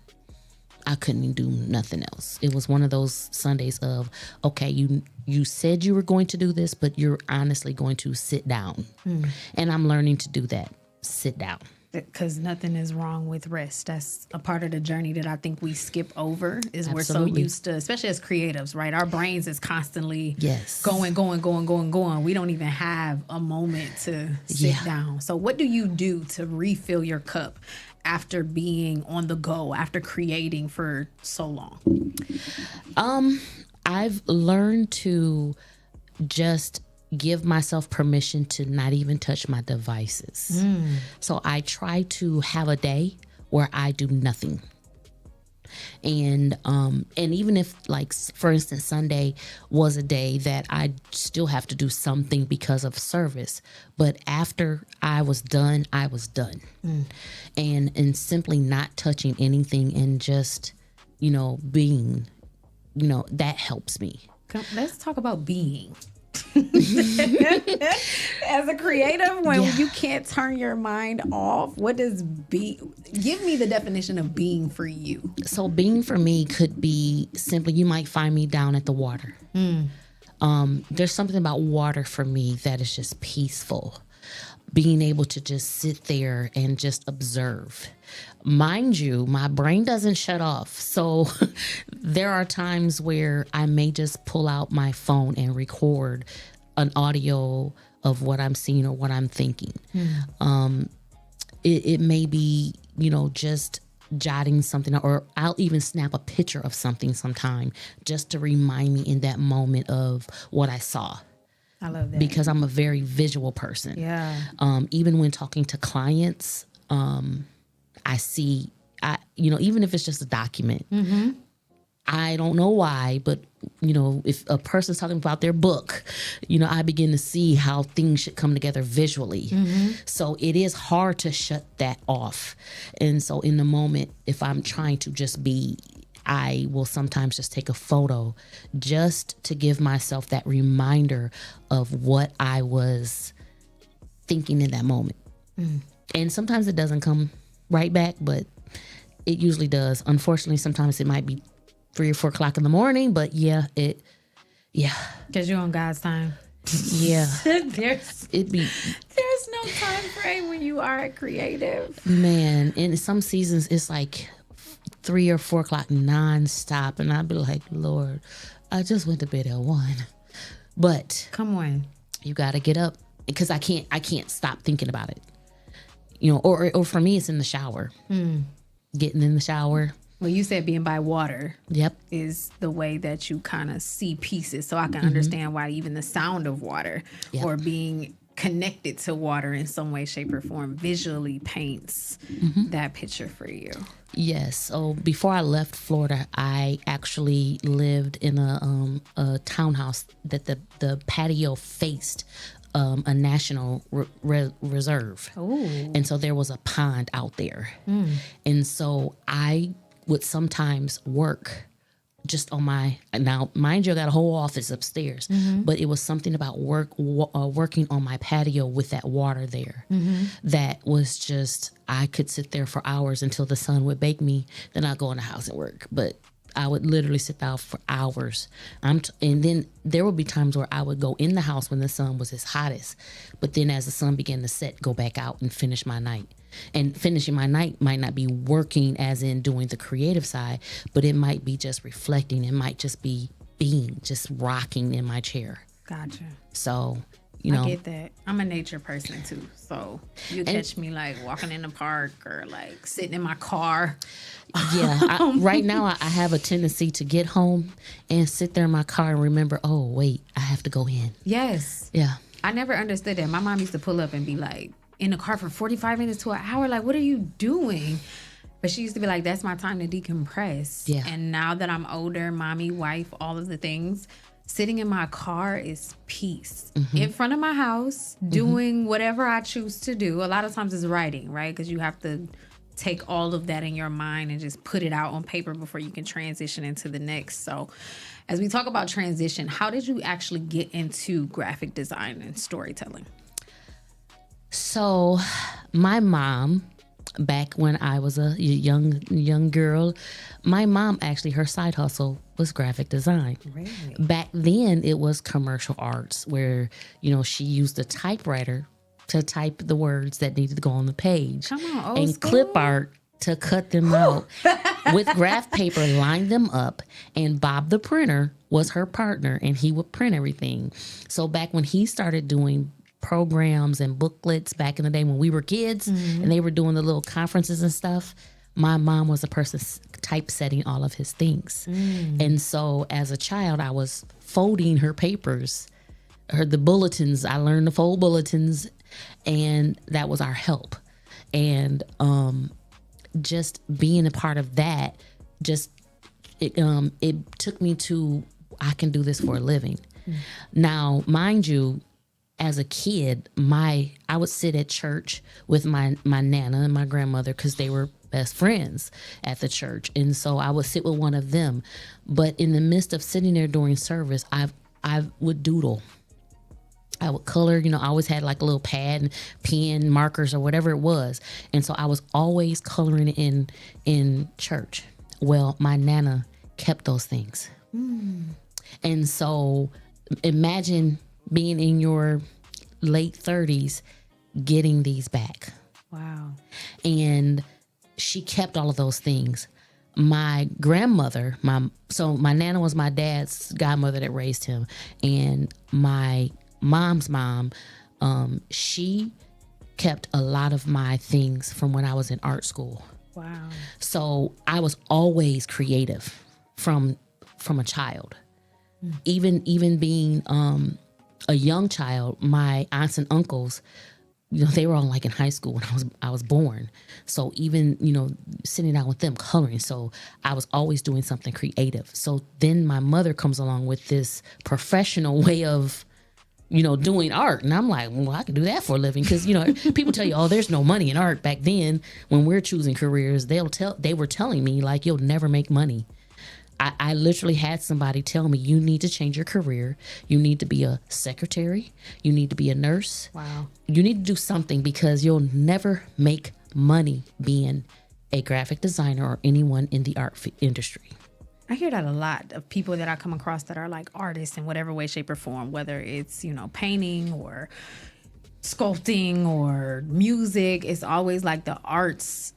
do nothing else. It was one of those Sundays of, okay, you said you were going to do this, but you're honestly going to sit down. And I'm learning to do that. Sit down. Because nothing is wrong with rest. That's a part of the journey that I think we skip over is we're so Absolutely. used to, especially as creatives, right? Our brains is constantly Yes. going. We don't even have a moment to sit down. So what do you do to refill your cup after being on the go, after creating for so long? I've learned to just give myself permission to not even touch my devices. So I try to have a day where I do nothing. And even if, like, for instance, Sunday was a day that I still have to do something because of service, but after I was done, I was done. And simply not touching anything and just, you know, being, you know, that helps me. Let's talk about being. As a creative, when you can't turn your mind off, what does give me the definition of being for you? So being for me could be simply, you might find me down at the water. There's something about water for me that is just peaceful. Being able to just sit there and just observe. Mind you, my brain doesn't shut off. So there are times where I may just pull out my phone and record an audio of what I'm seeing or what I'm thinking. It may be, you know, just jotting something, or I'll even snap a picture of something sometime just to remind me in that moment of what I saw. I love that. Because I'm a very visual person. Yeah. Even when talking to clients, I see, you know, even if it's just a document, I don't know why, but, you know, if a person's talking about their book, you know, I begin to see how things should come together visually. So it is hard to shut that off. And so in the moment, if I'm trying to just be, I will sometimes just take a photo just to give myself that reminder of what I was thinking in that moment. And sometimes it doesn't come right back, but it usually does. Unfortunately, sometimes it might be 3 or 4 o'clock in the morning, but because you're on God's time. There's no time frame when you are a creative. Man, in some seasons it's like 3 or 4 o'clock nonstop, and I'd be like, Lord, I just went to bed at 1. But come on, you got to get up, because I can't stop thinking about it. You know, or for me, it's in the shower. Getting in the shower. Well, you said being by water. Yep. Is the way that you kind of see pieces. So I can understand why even the sound of water or being connected to water in some way, shape, or form visually paints that picture for you. Yes. So before I left Florida, I actually lived in a townhouse that the patio faced a national reserve. Ooh. And so there was a pond out there. And so I would sometimes work just on now mind you, I got a whole office upstairs, but it was something about working on my patio with that water there that was just, I could sit there for hours until the sun would bake me. Then I'd go in the house and work. But I would literally sit down for hours. And then there would be times where I would go in the house when the sun was its hottest. But then as the sun began to set, go back out and finish my night. And finishing my night might not be working as in doing the creative side, but it might be just reflecting. It might just be being, just rocking in my chair. Gotcha. So, you know. I get that. I'm a nature person too. So you catch me like walking in the park or like sitting in my car. Yeah. Right now I have a tendency to get home and sit there in my car and remember, oh, wait, I have to go in. Yes. Yeah. I never understood that. My mom used to pull up and be like, in the car for 45 minutes to an hour. Like, what are you doing? But she used to be like, that's my time to decompress. Yeah. And now that I'm older, mommy, wife, all of the things, sitting in my car is peace. In front of my house, doing whatever I choose to do. A lot of times it's writing, right? Because you have to take all of that in your mind and just put it out on paper before you can transition into the next. So as we talk about transition, how did you actually get into graphic design and storytelling? So my mom, back when I was a young girl, my mom actually, her side hustle was graphic design. Really? Back then it was commercial arts where, she used a typewriter to type the words that needed to go on the page. Come on, old and school. clip art to cut them out with graph paper, line them up, and Bob the printer was her partner and he would print everything. So back when he started doing programs and booklets back in the day when we were kids and they were doing the little conferences and stuff, my mom was the person typesetting all of his things. And so as a child, I was folding her papers, the bulletins. I learned to fold bulletins, and that was our help. And just being a part of that, it took me to, I can do this for a living. Now, mind you, as a kid, I would sit at church with my nana and my grandmother because they were best friends at the church. And so I would sit with one of them. But in the midst of sitting there during service, I would doodle. I would color, I always had like a little pad and pen, markers, or whatever it was. And so I was always coloring in church. Well, my nana kept those things. And so imagine being in your late 30s, getting these back. Wow. And she kept all of those things. My grandmother, my nana was my dad's godmother that raised him. And my mom's mom, she kept a lot of my things from when I was in art school. Wow. So I was always creative from a child. Even being a young child, my aunts and uncles, they were all like in high school when I was born. So even, sitting down with them coloring. So I was always doing something creative. So then my mother comes along with this professional way of, doing art. And I'm like, well, I can do that for a living. Because, people tell you, oh, there's no money in art. Back then, when we're choosing careers, they were telling me like, you'll never make money. I literally had somebody tell me, you need to change your career. You need to be a secretary. You need to be a nurse. Wow. You need to do something because you'll never make money being a graphic designer or anyone in the art industry. I hear that a lot of people that I come across that are like artists in whatever way, shape, or form, whether it's, painting or sculpting or music. It's always like the arts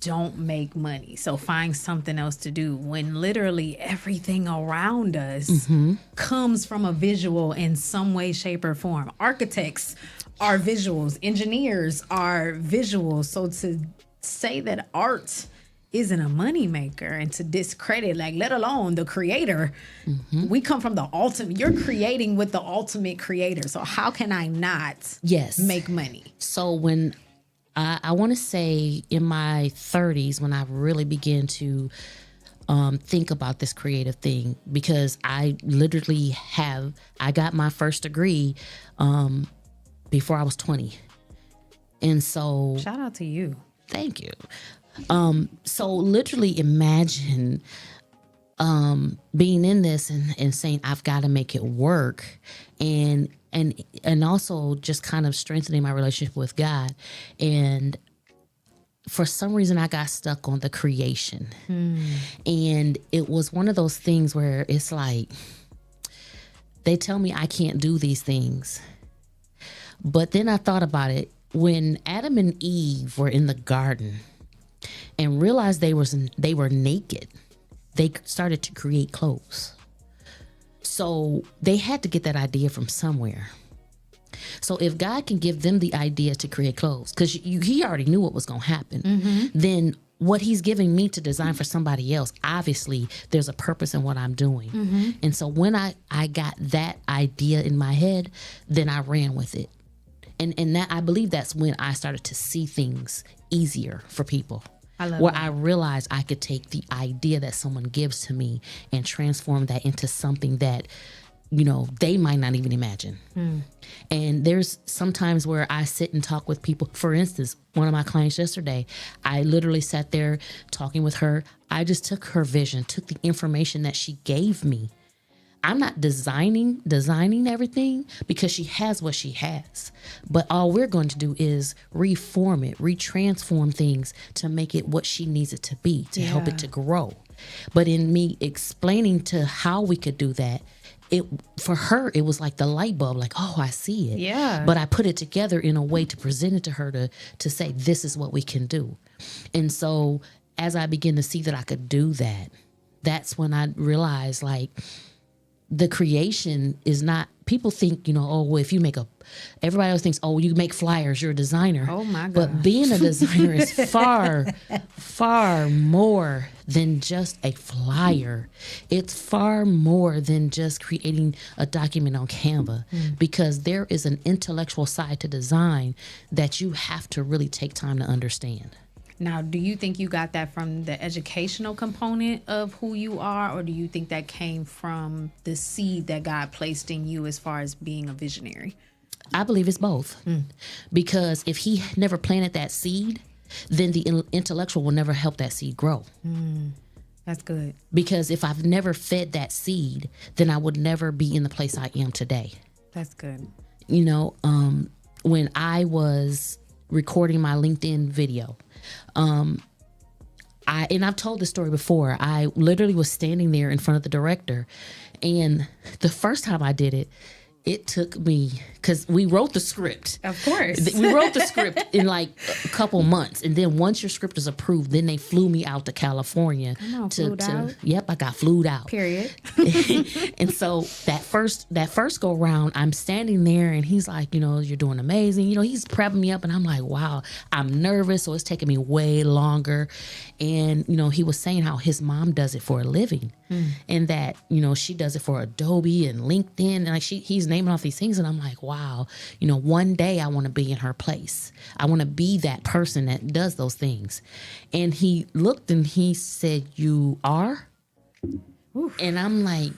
don't make money, so find something else to do, when literally everything around us comes from a visual in some way, shape, or form. Architects are visuals, engineers are visuals. So to say that art isn't a moneymaker and to discredit, like, let alone the creator, we come from the ultimate. You're creating with the ultimate creator, so how can I not make money? So when I want to say in my 30s, when I really began to think about this creative thing, because I literally I got my first degree before I was 20. And so... Shout out to you. Thank you. So literally imagine being in this and saying, I've got to make it work. And also just kind of strengthening my relationship with God. And for some reason, I got stuck on the creation. And it was one of those things where it's like, they tell me I can't do these things. But then I thought about it. When Adam and Eve were in the garden and realized they were naked, they started to create clothes. So they had to get that idea from somewhere. So if God can give them the idea to create clothes, because he already knew what was going to happen, then what he's giving me to design for somebody else, obviously there's a purpose in what I'm doing. And so when I got that idea in my head, then I ran with it. And that, I believe that's when I started to see things easier for people. I realized I could take the idea that someone gives to me and transform that into something that, you know, they might not even imagine. And there's sometimes where I sit and talk with people. For instance, one of my clients yesterday, I literally sat there talking with her. I just took her vision, took the information that she gave me. I'm not designing everything because she has what she has. But all we're going to do is reform it, retransform things to make it what she needs it to be, to help it to grow. But in me explaining to how we could do that, for her, it was like the light bulb, like, oh, I see it. Yeah. But I put it together in a way to present it to her to say, this is what we can do. And so as I begin to see that I could do that, that's when I realized, like, the creation is not, people think, you know, oh, well, if you make everybody else thinks, oh, you make flyers, you're a designer. Oh my God. But being a designer is far, far more than just a flyer. It's far more than just creating a document on Canva, because there is an intellectual side to design that you have to really take time to understand. Now, do you think you got that from the educational component of who you are, or do you think that came from the seed that God placed in you as far as being a visionary? I believe it's both. Because if he never planted that seed, then the intellectual will never help that seed grow. That's good. Because if I've never fed that seed, then I would never be in the place I am today. That's good. You know, when I was recording my LinkedIn video, I've told this story before. I literally was standing there in front of the director, and the first time I did it, it took me, because we wrote the script. Of course. We wrote the script in like a couple months. And then once your script is approved, then they flew me out to California. Out? Yep, I got flued out. Period. And so that first go round, I'm standing there and he's like, you know, you're doing amazing. You know, he's prepping me up and I'm like, wow, I'm nervous. So it's taking me way longer. And, you know, he was saying how his mom does it for a living. And that, you know, she does it for Adobe and LinkedIn. And like he's naming off these things. And I'm like, wow, you know, one day I want to be in her place. I want to be that person that does those things. And he looked and he said, you are? Oof. And I'm like,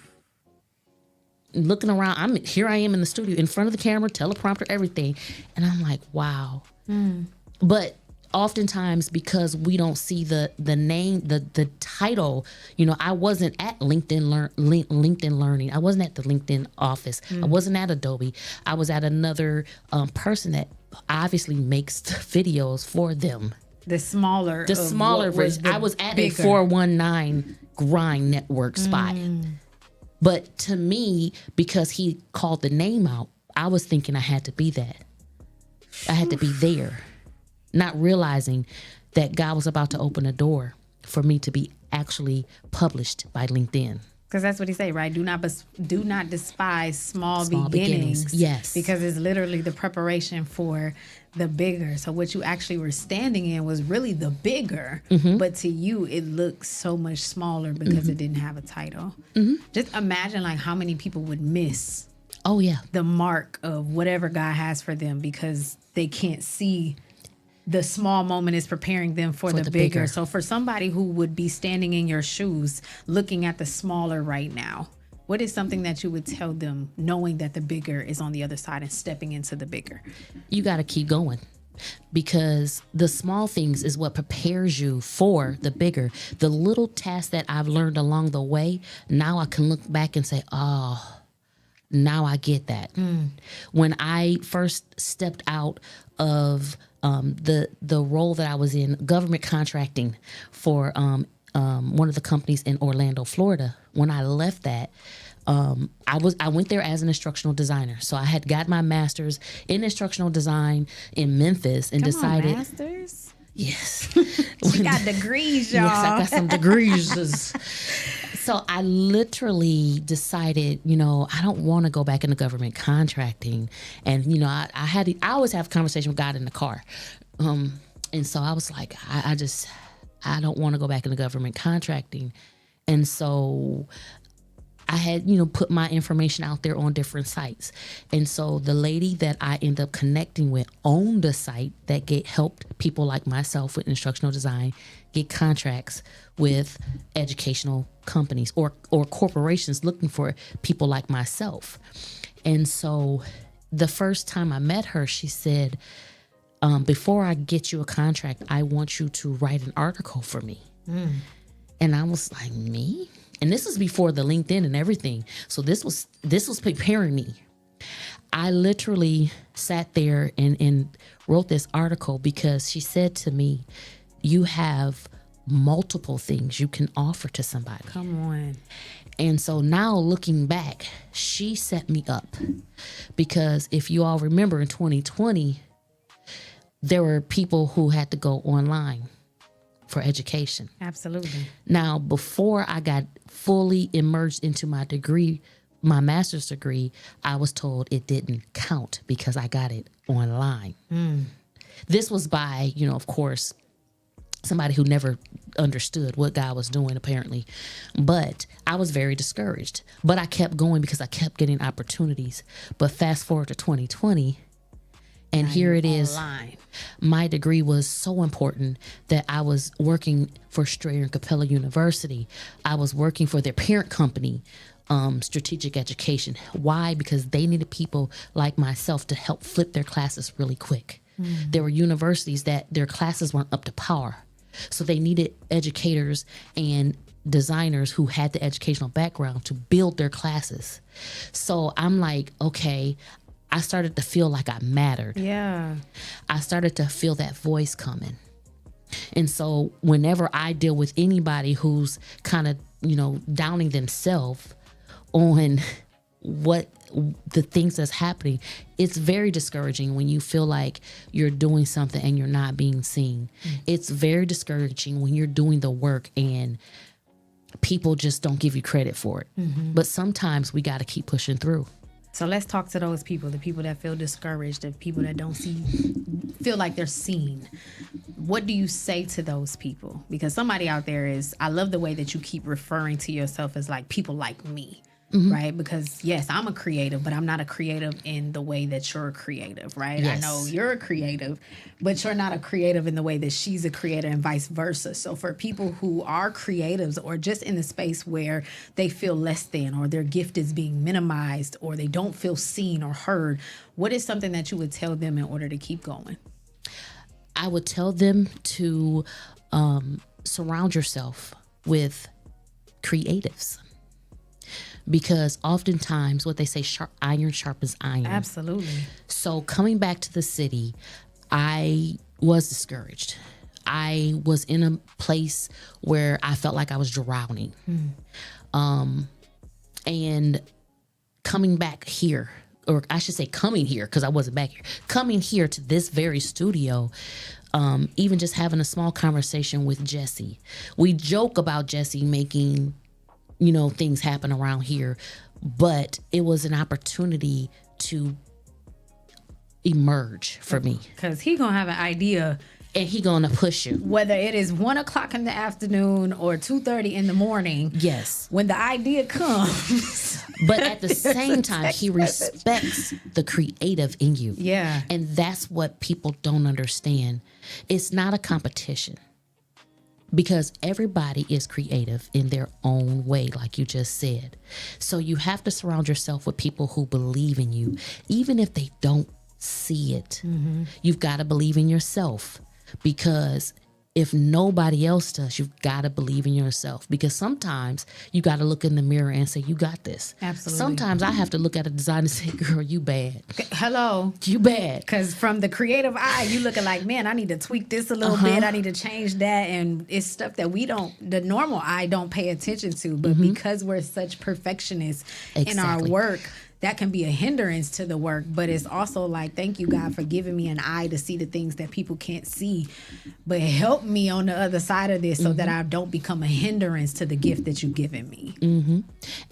looking around, here I am in the studio in front of the camera, teleprompter, everything. And I'm like, wow. But oftentimes, because we don't see the name, the title, you know, I wasn't at LinkedIn Learning. I wasn't at the LinkedIn office. I wasn't at Adobe. I was at another person that obviously makes videos for them. The smaller version. I was at bigger. A 419 grind network spot. But to me, because he called the name out, I was thinking I had to be that. I had to be there. Not realizing that God was about to open a door for me to be actually published by LinkedIn. Because that's what he say, right? Do not despise small beginnings. Yes. Because it's literally the preparation for the bigger. So what you actually were standing in was really the bigger. But to you, it looks so much smaller because it didn't have a title. Just imagine like how many people would miss the mark of whatever God has for them because they can't see the small moment is preparing them for the bigger. So for somebody who would be standing in your shoes, looking at the smaller right now, what is something that you would tell them knowing that the bigger is on the other side and stepping into the bigger? You got to keep going, because the small things is what prepares you for the bigger. The little tasks that I've learned along the way, now I can look back and say, oh, now I get that. When I first stepped out of the role that I was in, government contracting for one of the companies in Orlando, Florida. When I left that, I went there as an instructional designer. So I had got my master's in instructional design in Memphis and decided. Masters? Yes. She got degrees, y'all. Yes, I got some degrees. So I literally decided, you know, I don't want to go back into government contracting. And, you know, I always have a conversation with God in the car. And so I was like, I don't want to go back into government contracting. And so I had, put my information out there on different sites. And so the lady that I ended up connecting with owned a site that helped people like myself with instructional design get contracts with educational companies or corporations looking for people like myself. And so the first time I met her, she said, before I get you a contract, I want you to write an article for me. And I was like, me? And this was before the LinkedIn and everything. So this was preparing me. I literally sat there and wrote this article because she said to me, you have multiple things you can offer to somebody. Come on. And so now looking back, she set me up because if you all remember in 2020, there were people who had to go online for education. Absolutely. Now, before I got fully immersed into my degree, my master's degree, I was told it didn't count because I got it online. This was by, of course, somebody who never understood what God was doing, apparently. But I was very discouraged. But I kept going because I kept getting opportunities. But fast forward to 2020, and here it is. Online. My degree was so important that I was working for Strayer and Capella University. I was working for their parent company, Strategic Education. Why? Because they needed people like myself to help flip their classes really quick. There were universities that their classes weren't up to par. So they needed educators and designers who had the educational background to build their classes. So I'm like, okay, I started to feel like I mattered. Yeah. I started to feel that voice coming. And so whenever I deal with anybody who's kind of, downing themselves on what the things that's happening, it's very discouraging when you feel like you're doing something and you're not being seen. It's very discouraging when you're doing the work and people just don't give you credit for it. But sometimes we got to keep pushing through. So let's talk to those people, the people that feel discouraged, the people that don't feel like they're seen. What do you say to those people? Because somebody out there I love the way that you keep referring to yourself as like people like me. Right? Because yes, I'm a creative, but I'm not a creative in the way that you're a creative, right? Yes. I know you're a creative, but you're not a creative in the way that she's a creator and vice versa. So for people who are creatives or just in the space where they feel less than or their gift is being minimized or they don't feel seen or heard, what is something that you would tell them in order to keep going? I would tell them to surround yourself with creatives. Because oftentimes what they say, iron sharpens iron. Absolutely. So coming back to the city, I was discouraged. I was in a place where I felt like I was drowning. And coming back here, or I should say coming here, because I wasn't back here, coming here to this very studio, even just having a small conversation with Jesse. We joke about Jesse making things happen around here, but it was an opportunity to emerge for me. Because he gonna have an idea. And he gonna push you. Whether it is 1:00 in the afternoon or 2:30 in the morning. Yes. When the idea comes. But at the same time, he respects the creative in you. Yeah. And that's what people don't understand. It's not a competition. Because everybody is creative in their own way, like you just said. So you have to surround yourself with people who believe in you, even if they don't see it. You've got to believe in yourself, because if nobody else does, you've got to believe in yourself, because sometimes you got to look in the mirror and say, you got this. Absolutely. Sometimes I have to look at a design and say, girl, you bad. Hello. You bad. Because from the creative eye, you looking like, man, I need to tweak this a little bit. I need to change that. And it's stuff that the normal eye don't pay attention to. But because we're such perfectionists in our work, that can be a hindrance to the work, but it's also like, thank you, God, for giving me an eye to see the things that people can't see, but help me on the other side of this so that I don't become a hindrance to the gift that you've given me.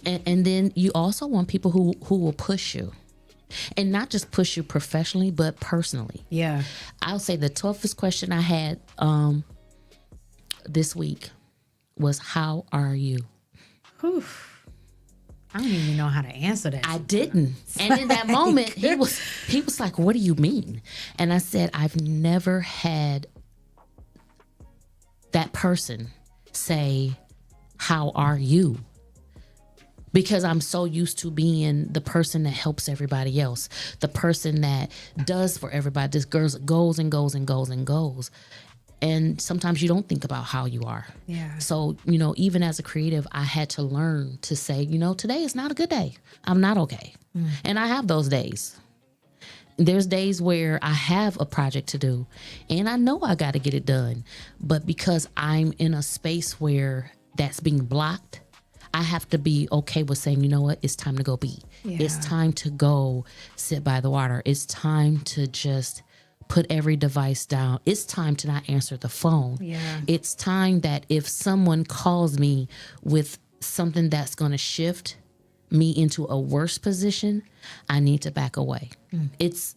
And then you also want people who will push you, and not just push you professionally, but personally. Yeah. I'll say the toughest question I had this week was, how are you? Whew. I don't even know how to answer that. I didn't. And in that moment, he was like, what do you mean? And I said, I've never had that person say, how are you? Because I'm so used to being the person that helps everybody else, the person that does for everybody. This girl goes and goes and goes and goes. And sometimes you don't think about how you are. Yeah. So, even as a creative, I had to learn to say, today is not a good day. I'm not okay. And I have those days. There's days where I have a project to do and I know I got to get it done. But because I'm in a space where that's being blocked, I have to be okay with saying, you know what, it's time to go be. Yeah. It's time to go sit by the water. It's time to just put every device down. It's time to not answer the phone. Yeah. It's time that if someone calls me with something that's going to shift me into a worse position, I need to back away. It's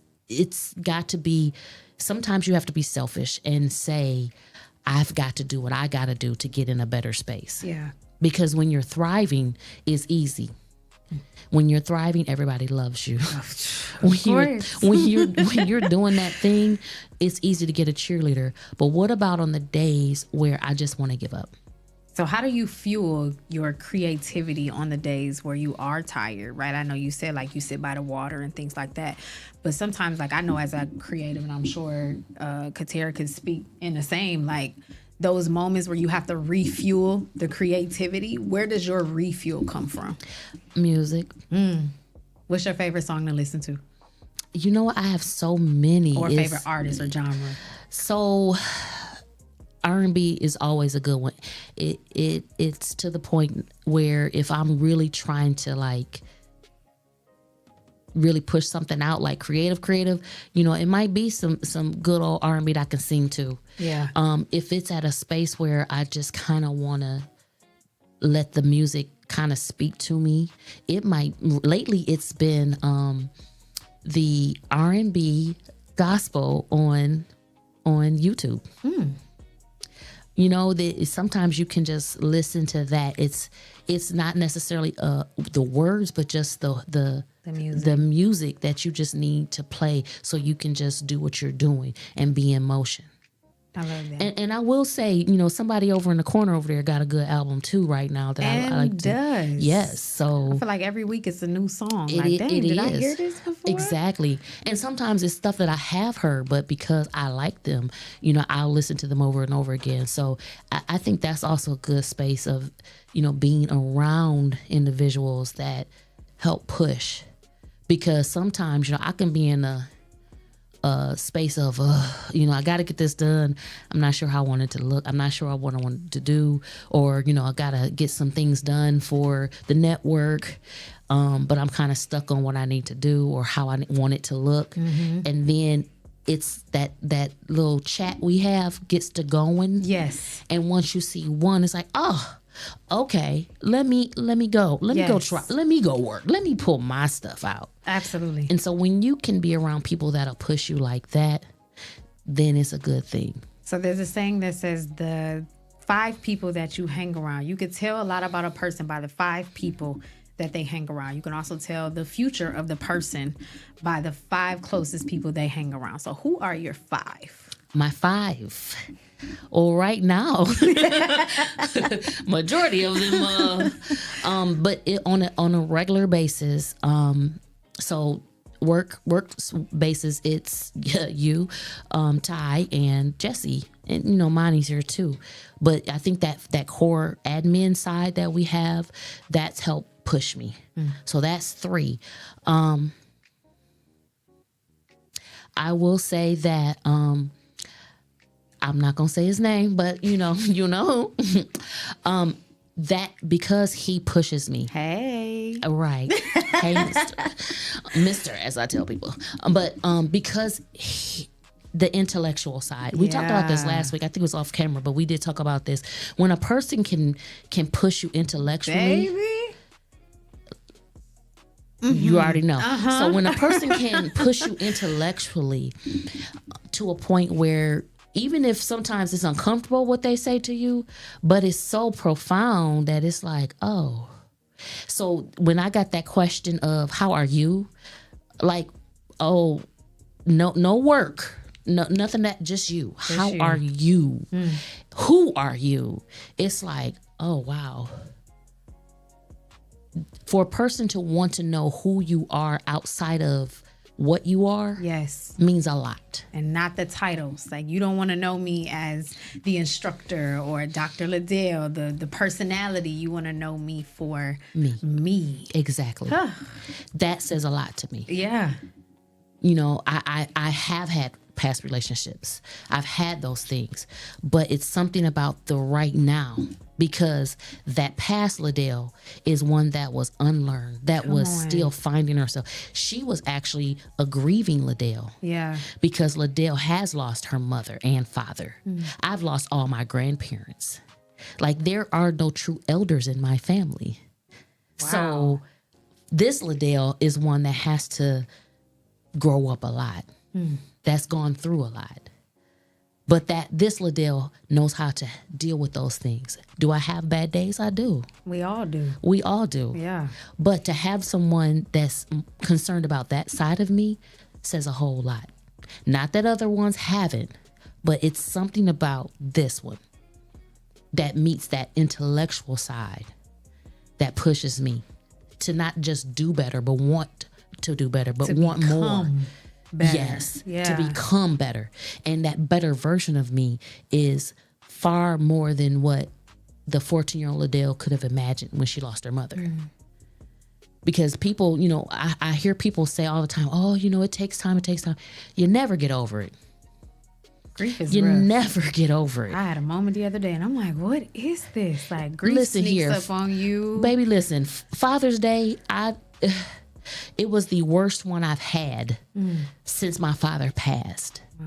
got to be, sometimes you have to be selfish and say, I've got to do what I got to do to get in a better space. Yeah. Because when you're thriving, it's easy. When you're thriving, everybody loves you. when you're doing that thing, it's easy to get a cheerleader. But what about on the days where I just want to give up? So how do you fuel your creativity on the days where you are tired, right? I know you said like you sit by the water and things like that. But sometimes, like I know as a creative, and I'm sure Katera could speak in the same, like those moments where you have to refuel the creativity, where does your refuel come from? Music. What's your favorite song to listen to? You know what? I have so many. Or favorite artist or genre? So R&B is always a good one. It's to the point where if I'm really trying to like really push something out, like creative, it might be some good old R&B that I can sing to. Yeah. If it's at a space where I just kind of want to let the music kind of speak to me, lately it's been the R&B gospel on YouTube. Sometimes you can just listen to that. It's not necessarily the words, but just the music that you just need to play so you can just do what you're doing and be in motion. I love that. And I will say, somebody over in the corner over there got a good album too right now that I like to. Does. Yes. So I feel like every week it's a new song. Did I hear this before? Exactly. And sometimes it's stuff that I have heard, but because I like them, I'll listen to them over and over again. So I think that's also a good space of, being around individuals that help push. Because sometimes, I can be in a space of, I got to get this done. I'm not sure how I want it to look. I'm not sure what I want to do. Or, I got to get some things done for the network. But I'm kind of stuck on what I need to do or how I want it to look. And then it's that little chat we have gets to going. Yes. And once you see one, it's like, oh, okay, let me go. Let me go try. Let me go work. Let me pull my stuff out. Absolutely. And so when you can be around people that'll push you like that, then it's a good thing. So there's a saying that says the 5 people that you hang around. You could tell a lot about a person by the 5 people that they hang around. You can also tell the future of the person by the 5 closest people they hang around. So who are your 5? My 5. Well, right now, majority of them, but on a regular basis, so work basis, it's you, Ty, and Jesse, and Monty's here too. But I think that core admin side that we have, that's helped push me. So that's 3. I will say that I'm not gonna say his name, but that because he pushes me. Hey. Right. Hey, Mister, as I tell people. But because the intellectual side. We talked about this last week. I think it was off camera, but we did talk about this. When a person can push you intellectually. Baby. You already know. So when a person can push you intellectually to a point where even if sometimes it's uncomfortable what they say to you, but it's so profound that it's like, oh, So when I got that question of how are you, like, oh, no work, no nothing, that just you. How are you? Who are you? It's like, oh wow. For a person to want to know who you are outside of what you are, yes, means a lot. And not the titles. Like, you don't want to know me as the instructor or Dr. LaDale, the personality. You want to know me for me. Exactly. That says a lot to me. Yeah. You know, I have had past relationships. I've had those things, but it's something about the right now, because that past LaDale is one that was unlearned, that was still finding herself. She was actually a grieving LaDale. Yeah. Because LaDale has lost her mother and father. I've lost all my grandparents. Like, there are no true elders in my family. Wow. So this LaDale is one that has to grow up a lot. That's gone through a lot. But this LaDale knows how to deal with those things. Do I have bad days? I do. We all do. We all do. Yeah. But to have someone that's concerned about that side of me says a whole lot. Not that other ones haven't, but it's something about this one that meets that intellectual side that pushes me to not just do better, but want to do better, but want more. Better. Yes, to become better. And that better version of me is far more than what the 14-year-old LaDale could have imagined when she lost her mother. Because people, you know, I hear people say all the time, oh, you know, it takes time. You never get over it. Grief is You rough. never get over it. I had a moment the other day and I'm like, what is this? Like, grief sneaks up on you. Baby, listen, Father's Day, it was the worst one I've had since my father passed. Wow.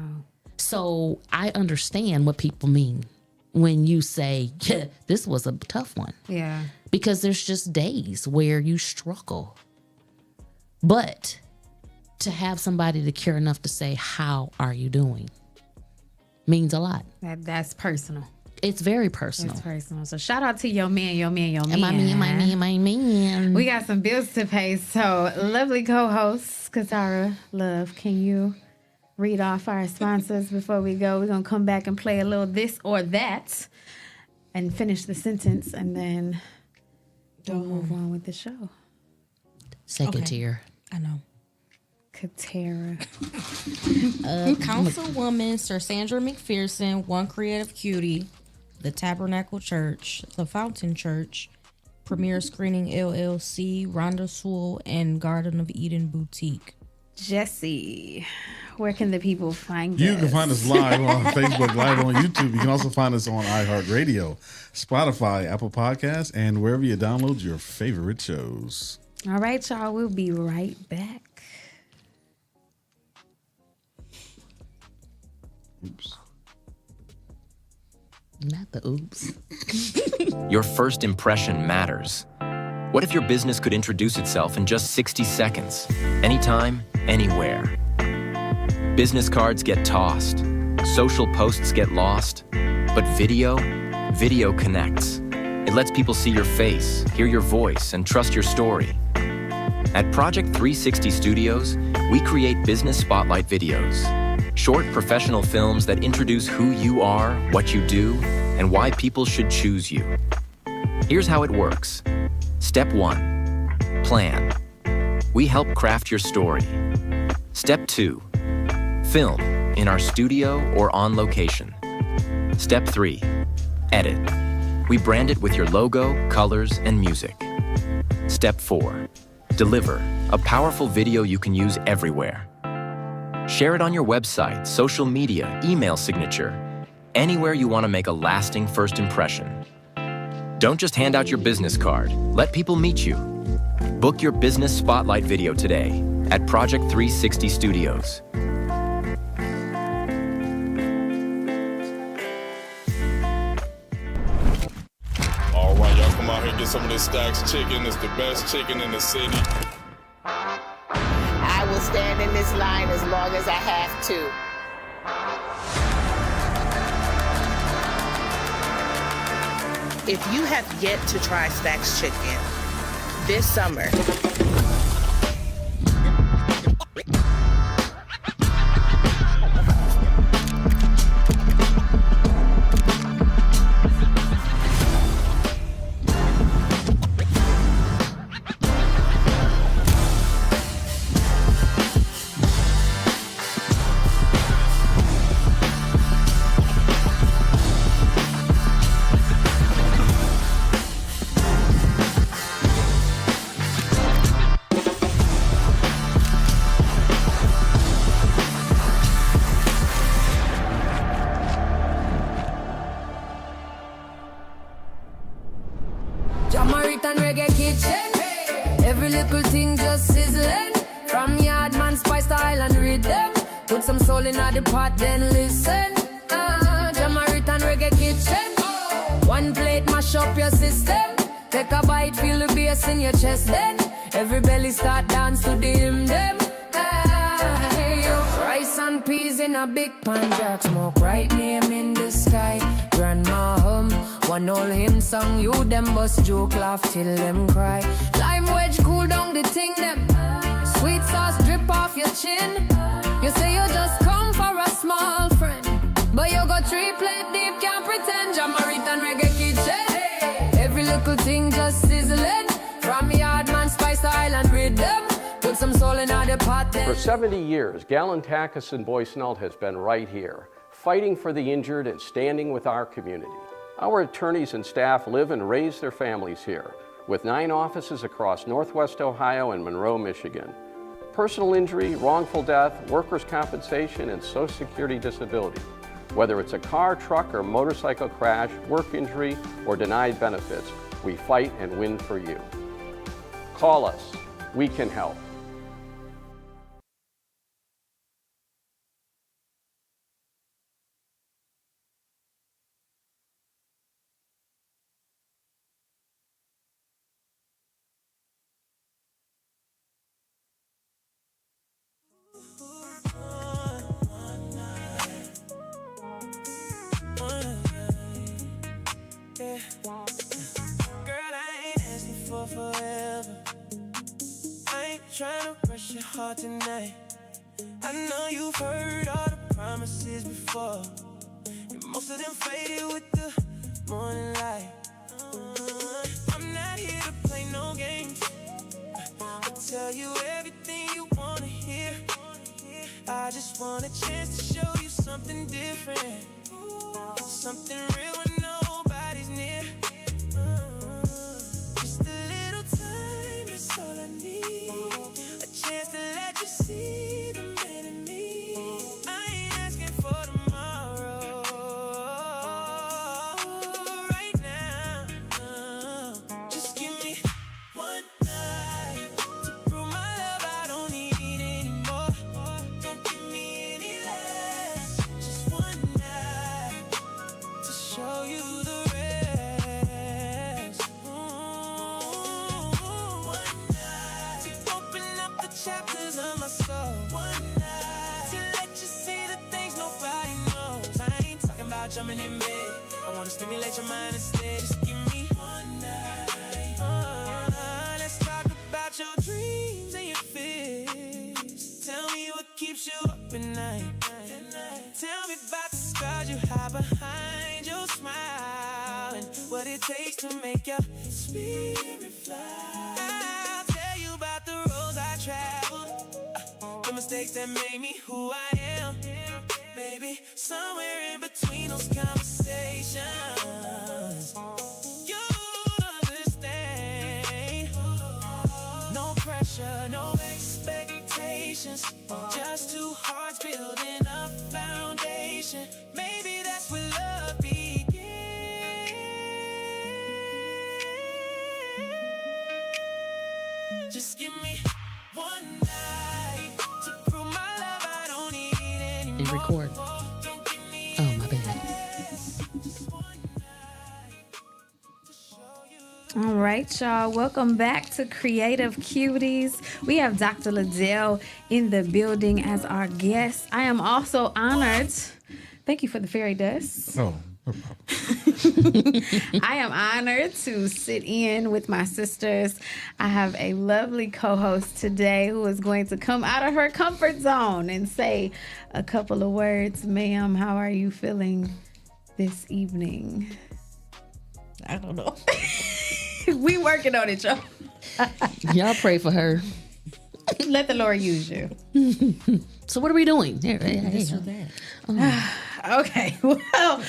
So I understand what people mean when you say, yeah, this was a tough one. Yeah. Because there's just days where you struggle. But to have somebody to care enough to say, how are you doing, means a lot. That's personal. It's very personal. It's personal. So shout out to your man. My man. We got some bills to pay. So lovely co-host, Katara Love, can you read off our sponsors before we go? We're going to come back and play a little this or that and finish the sentence, and then we'll move on with the show. Second tier. I know. Katara. Councilwoman Sir Sandra McPherson, One Creative Cutie, the Tabernacle Church, the Fountain Church, Premier Screening LLC, Rhonda Sewell, and Garden of Eden Boutique. Jesse, where can the people find us? You can find us live on Facebook, live on YouTube. You can also find us on iHeartRadio, Spotify, Apple Podcasts, and wherever you download your favorite shows. All right, y'all. We'll be right back. Oops. Not the oops. Your first impression matters. What if your business could introduce itself in just 60 seconds? Anytime, anywhere. Business cards get tossed. Social posts get lost. But video connects. It lets people see your face, hear your voice, and trust your story. At Project 360 Studios, we create business spotlight videos. Short professional films that introduce who you are, what you do, and why people should choose you. Here's how it works. Step 1, plan. We help craft your story. Step 2, film in our studio or on location. Step 3, edit. We brand it with your logo, colors, and music. Step 4, deliver a powerful video you can use everywhere. Share it on your website, social media, email signature, anywhere you want to make a lasting first impression. Don't just hand out your business card. Let people meet you. Book your business spotlight video today at Project 360 Studios. All right, y'all come out here and get some of this Stacks chicken. It's the best chicken in the city. I will stand in this line as long as I have to. If you have yet to try Stacks Chicken, this summer. Jamaican reggae kitchen. Every little thing just sizzling. From Yardman spice to Island rhythm. Put some soul in the pot, then listen. Jamaican reggae kitchen. One plate mash up your system. Take a bite, feel the bass in your chest. Then every belly start dance to the hymn them. Rice and peas in a big pan, jack smoke right name in the sky. Grandma hum, one old hymn song, you them bust joke laugh till them cry. Lime wedge cool down the thing them. Sweet sauce drip off your chin. You say you just come for a small friend, but you go 3 plate deep, can't pretend. Jamaican reggae kitchen. Every little thing just sizzling. From Yardman spice to Island rhythm. Put some soul in the pot then. For 70 years, Galen Takis and Boysnelt has been right here, fighting for the injured and standing with our community. Our attorneys and staff live and raise their families here, with 9 offices across Northwest Ohio and Monroe, Michigan. Personal injury, wrongful death, workers' compensation, and Social Security disability. Whether it's a car, truck, or motorcycle crash, work injury, or denied benefits, we fight and win for you. Call us. We can help. Girl, I ain't asking for forever. I ain't trying to rush your heart tonight. I know you've heard all the promises before, and most of them faded with the morning light. I'm not here to play no games. I'll tell you everything you wanna hear. I just want a chance to show you something different, something real when nobody's near. Just a little time, that's all I need. A chance to let you see the man in me. I ain't asking for tomorrow. Right now, just give me one night to prove my love. I don't need any more. Don't give me any less. Just one night to show you the rest. One night to open up the chapters of my soul. One night to let you see the things nobody knows. I ain't talking about jumping in bed. I wanna stimulate your mind instead. Just give me one night. Let's talk about your dreams and your fears. Tell me what keeps you up at night. Tell me about the scars you hide behind your smile, and what it takes to make your spirit fly. I'll tell you about the roads I traveled, the mistakes that made me who I am. Baby, somewhere in between those conversations, you'll understand. No pressure, no expectations, just 2 hearts building a foundation. Maybe that's where love begins. Just give me one night to prove my love. I don't need any And more. record. Don't give me Oh, my bad. just one night to show you. All right, y'all. Welcome back to Creative Cuties. We have Dr. LaDale in the building as our guest. I am also honored. Thank you for the fairy dust. Oh, I am honored to sit in with my sisters. I have a lovely co-host today who is going to come out of her comfort zone and say a couple of words. Ma'am, how are you feeling this evening? I don't know. We working on it, y'all. Y'all pray for her. Let the Lord use you. So what are we doing? This or that. Okay, well,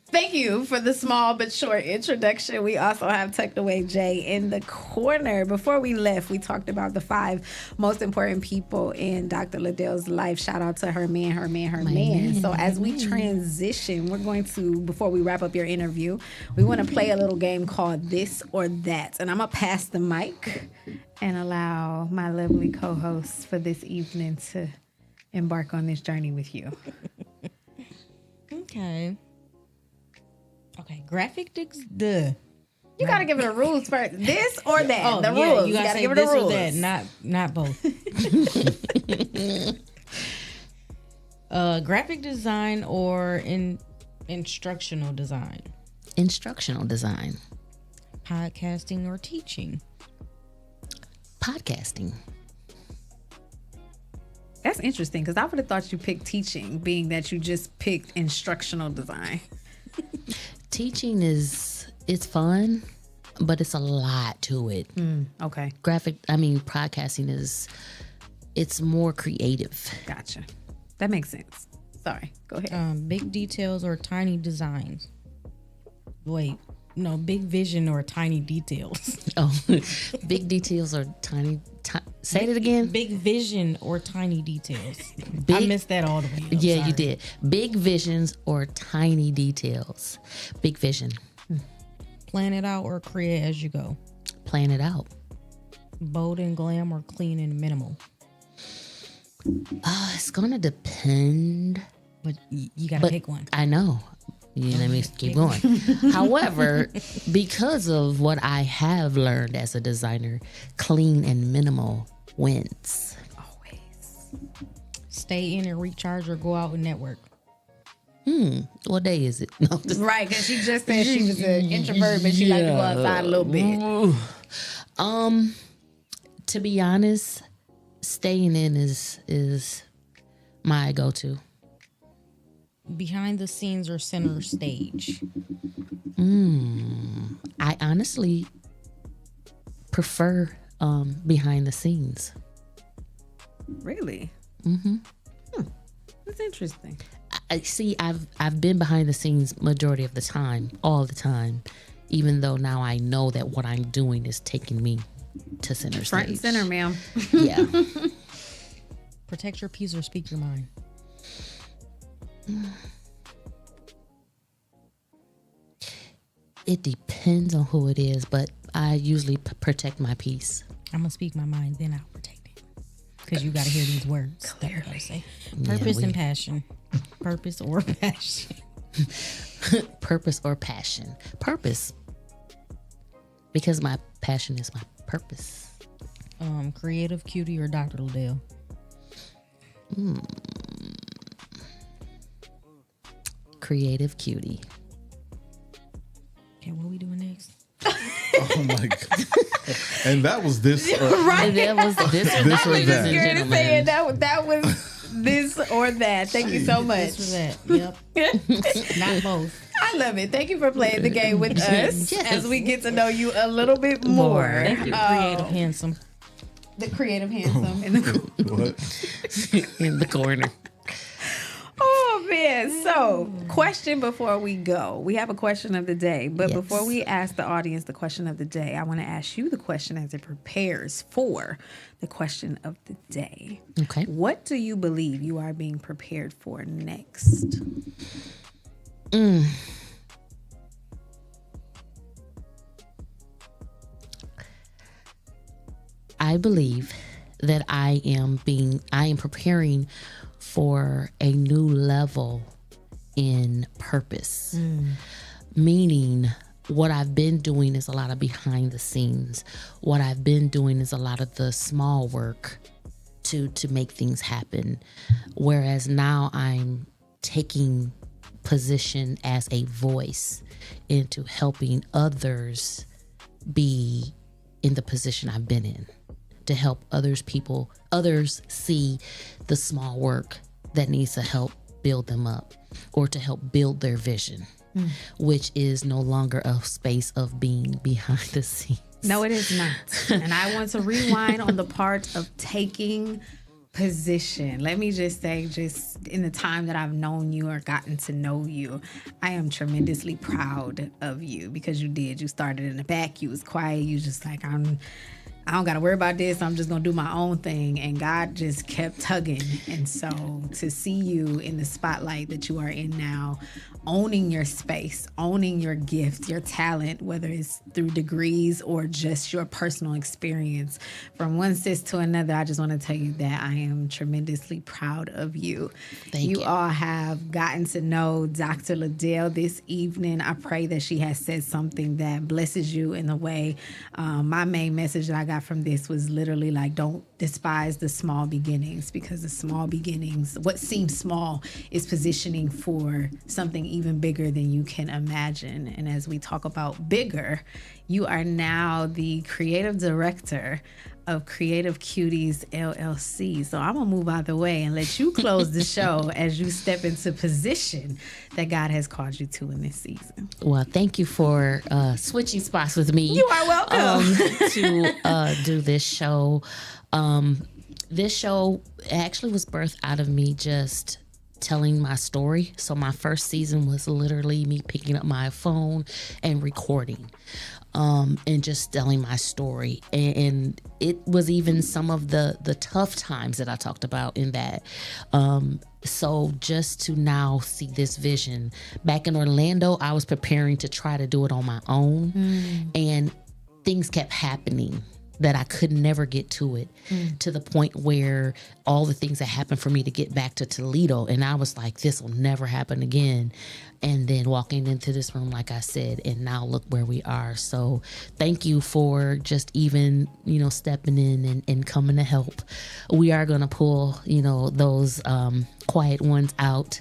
thank you for the small but short introduction. We also have Tucked Away Jay in the corner. Before we left, we talked about the 5 most important people in Dr. LaDale's life. Shout out to her man. So as we transition, we're going to, before we wrap up your interview, we want to play a little game called This or That. And I'm going to pass the mic and allow my lovely co-hosts for this evening to embark on this journey with you. Okay, graphic You gotta give it the rules first. This or that. The rules. You gotta give it this the rules. or that, not both. Graphic design or instructional design. Instructional design. Podcasting or teaching. Podcasting. That's interesting because I would have thought you picked teaching, being that you just picked instructional design. Teaching it's fun, but it's a lot to it. Okay. Podcasting it's more creative. Gotcha. That makes sense. Sorry. Go ahead. Big details or tiny designs. Wait, no, big vision or tiny details. Oh, big details or tiny. Say it again. Big vision or tiny details. Big, I missed that all the way. Yeah, sorry. You did. Big visions or tiny details. Big vision. Plan it out or create as you go. Plan it out. Bold and glam or clean and minimal. It's gonna depend. But you gotta pick one. I know. Let me keep going. However, because of what I have learned as a designer, clean and minimal wins. Always. Stay in and recharge or go out and network. What day is it? No, right, because she just said she was an introvert, but she liked to go outside a little bit. To be honest, staying in is my go-to. Behind the scenes or center stage? I honestly prefer behind the scenes. Really? That's interesting. I see. I've been behind the scenes majority of the time, all the time, even though now I know that what I'm doing is taking me to center stage. Front and center, ma'am. Yeah. Protect your peace or speak your mind. It depends on who it is, but I usually protect my peace. I'm gonna speak my mind, then I'll protect it. Because you gotta hear these words. Clearly, say purpose and passion. Purpose or passion. Purpose or passion. Purpose, because my passion is my purpose. Creative Cutie or Dr. LaDale. Creative Cutie. Okay, what are we doing next? Oh my God. And that was this. Right. That was this or This or I was that. just scared to say it. That was this or that. Thank you so much. This or that. Yep. Not both. I love it. Thank you for playing the game with us as we get to know you a little bit more. Thank you, creative handsome. The creative handsome in the What? in the corner. Oh man. So, question before we go. We have a question of the day, but Yes. before we ask the audience the question of the day, I want to ask you the question as it prepares for the question of the day. Okay. What do you believe you are being prepared for next? I believe that I am preparing for a new level in purpose. Meaning what I've been doing is a lot of behind the scenes. What I've been doing is a lot of the small work to make things happen. Whereas now I'm taking positioned as a voice into helping others be in the position I've been in, to help others see the small work that needs to help build them up, or to help build their vision, which is no longer a space of being behind the scenes. No, it is not. And I want to rewind on the part of taking position. Let me just say, just in the time that I've known you or gotten to know you, I am tremendously proud of you, because you did. You started in the back. You was quiet. You just like, I don't got to worry about this. I'm just going to do my own thing. And God just kept tugging. And so to see you in the spotlight that you are in now, owning your space, owning your gift, your talent, whether it's through degrees or just your personal experience, from one sis to another, I just want to tell you that I am tremendously proud of you. Thank you. You all have gotten to know Dr. LaDale this evening. I pray that she has said something that blesses you in a way. My main message that I got from this was literally like, don't despise the small beginnings, because the small beginnings, what seems small, is positioning for something even bigger than you can imagine. And as we talk about bigger, you are now the creative director of Creative Cuties LLC. So I'm gonna move out the way and let you close the show as you step into position that God has called you to in this season. Well, thank you for switching spots with me. You are welcome. To do this show. This show actually was birthed out of me just telling my story. So my first season was literally me picking up my phone and recording. And just telling my story. And it was even some of the tough times that I talked about in that. So just to now see this vision. Back in Orlando, I was preparing to try to do it on my own. And things kept happening that I could never get to it, to the point where all the things that happened for me to get back to Toledo. And I was like, this will never happen again. And then walking into this room, like I said, and now look where we are. So thank you for just even, stepping in and coming to help. We are going to pull, those quiet ones out.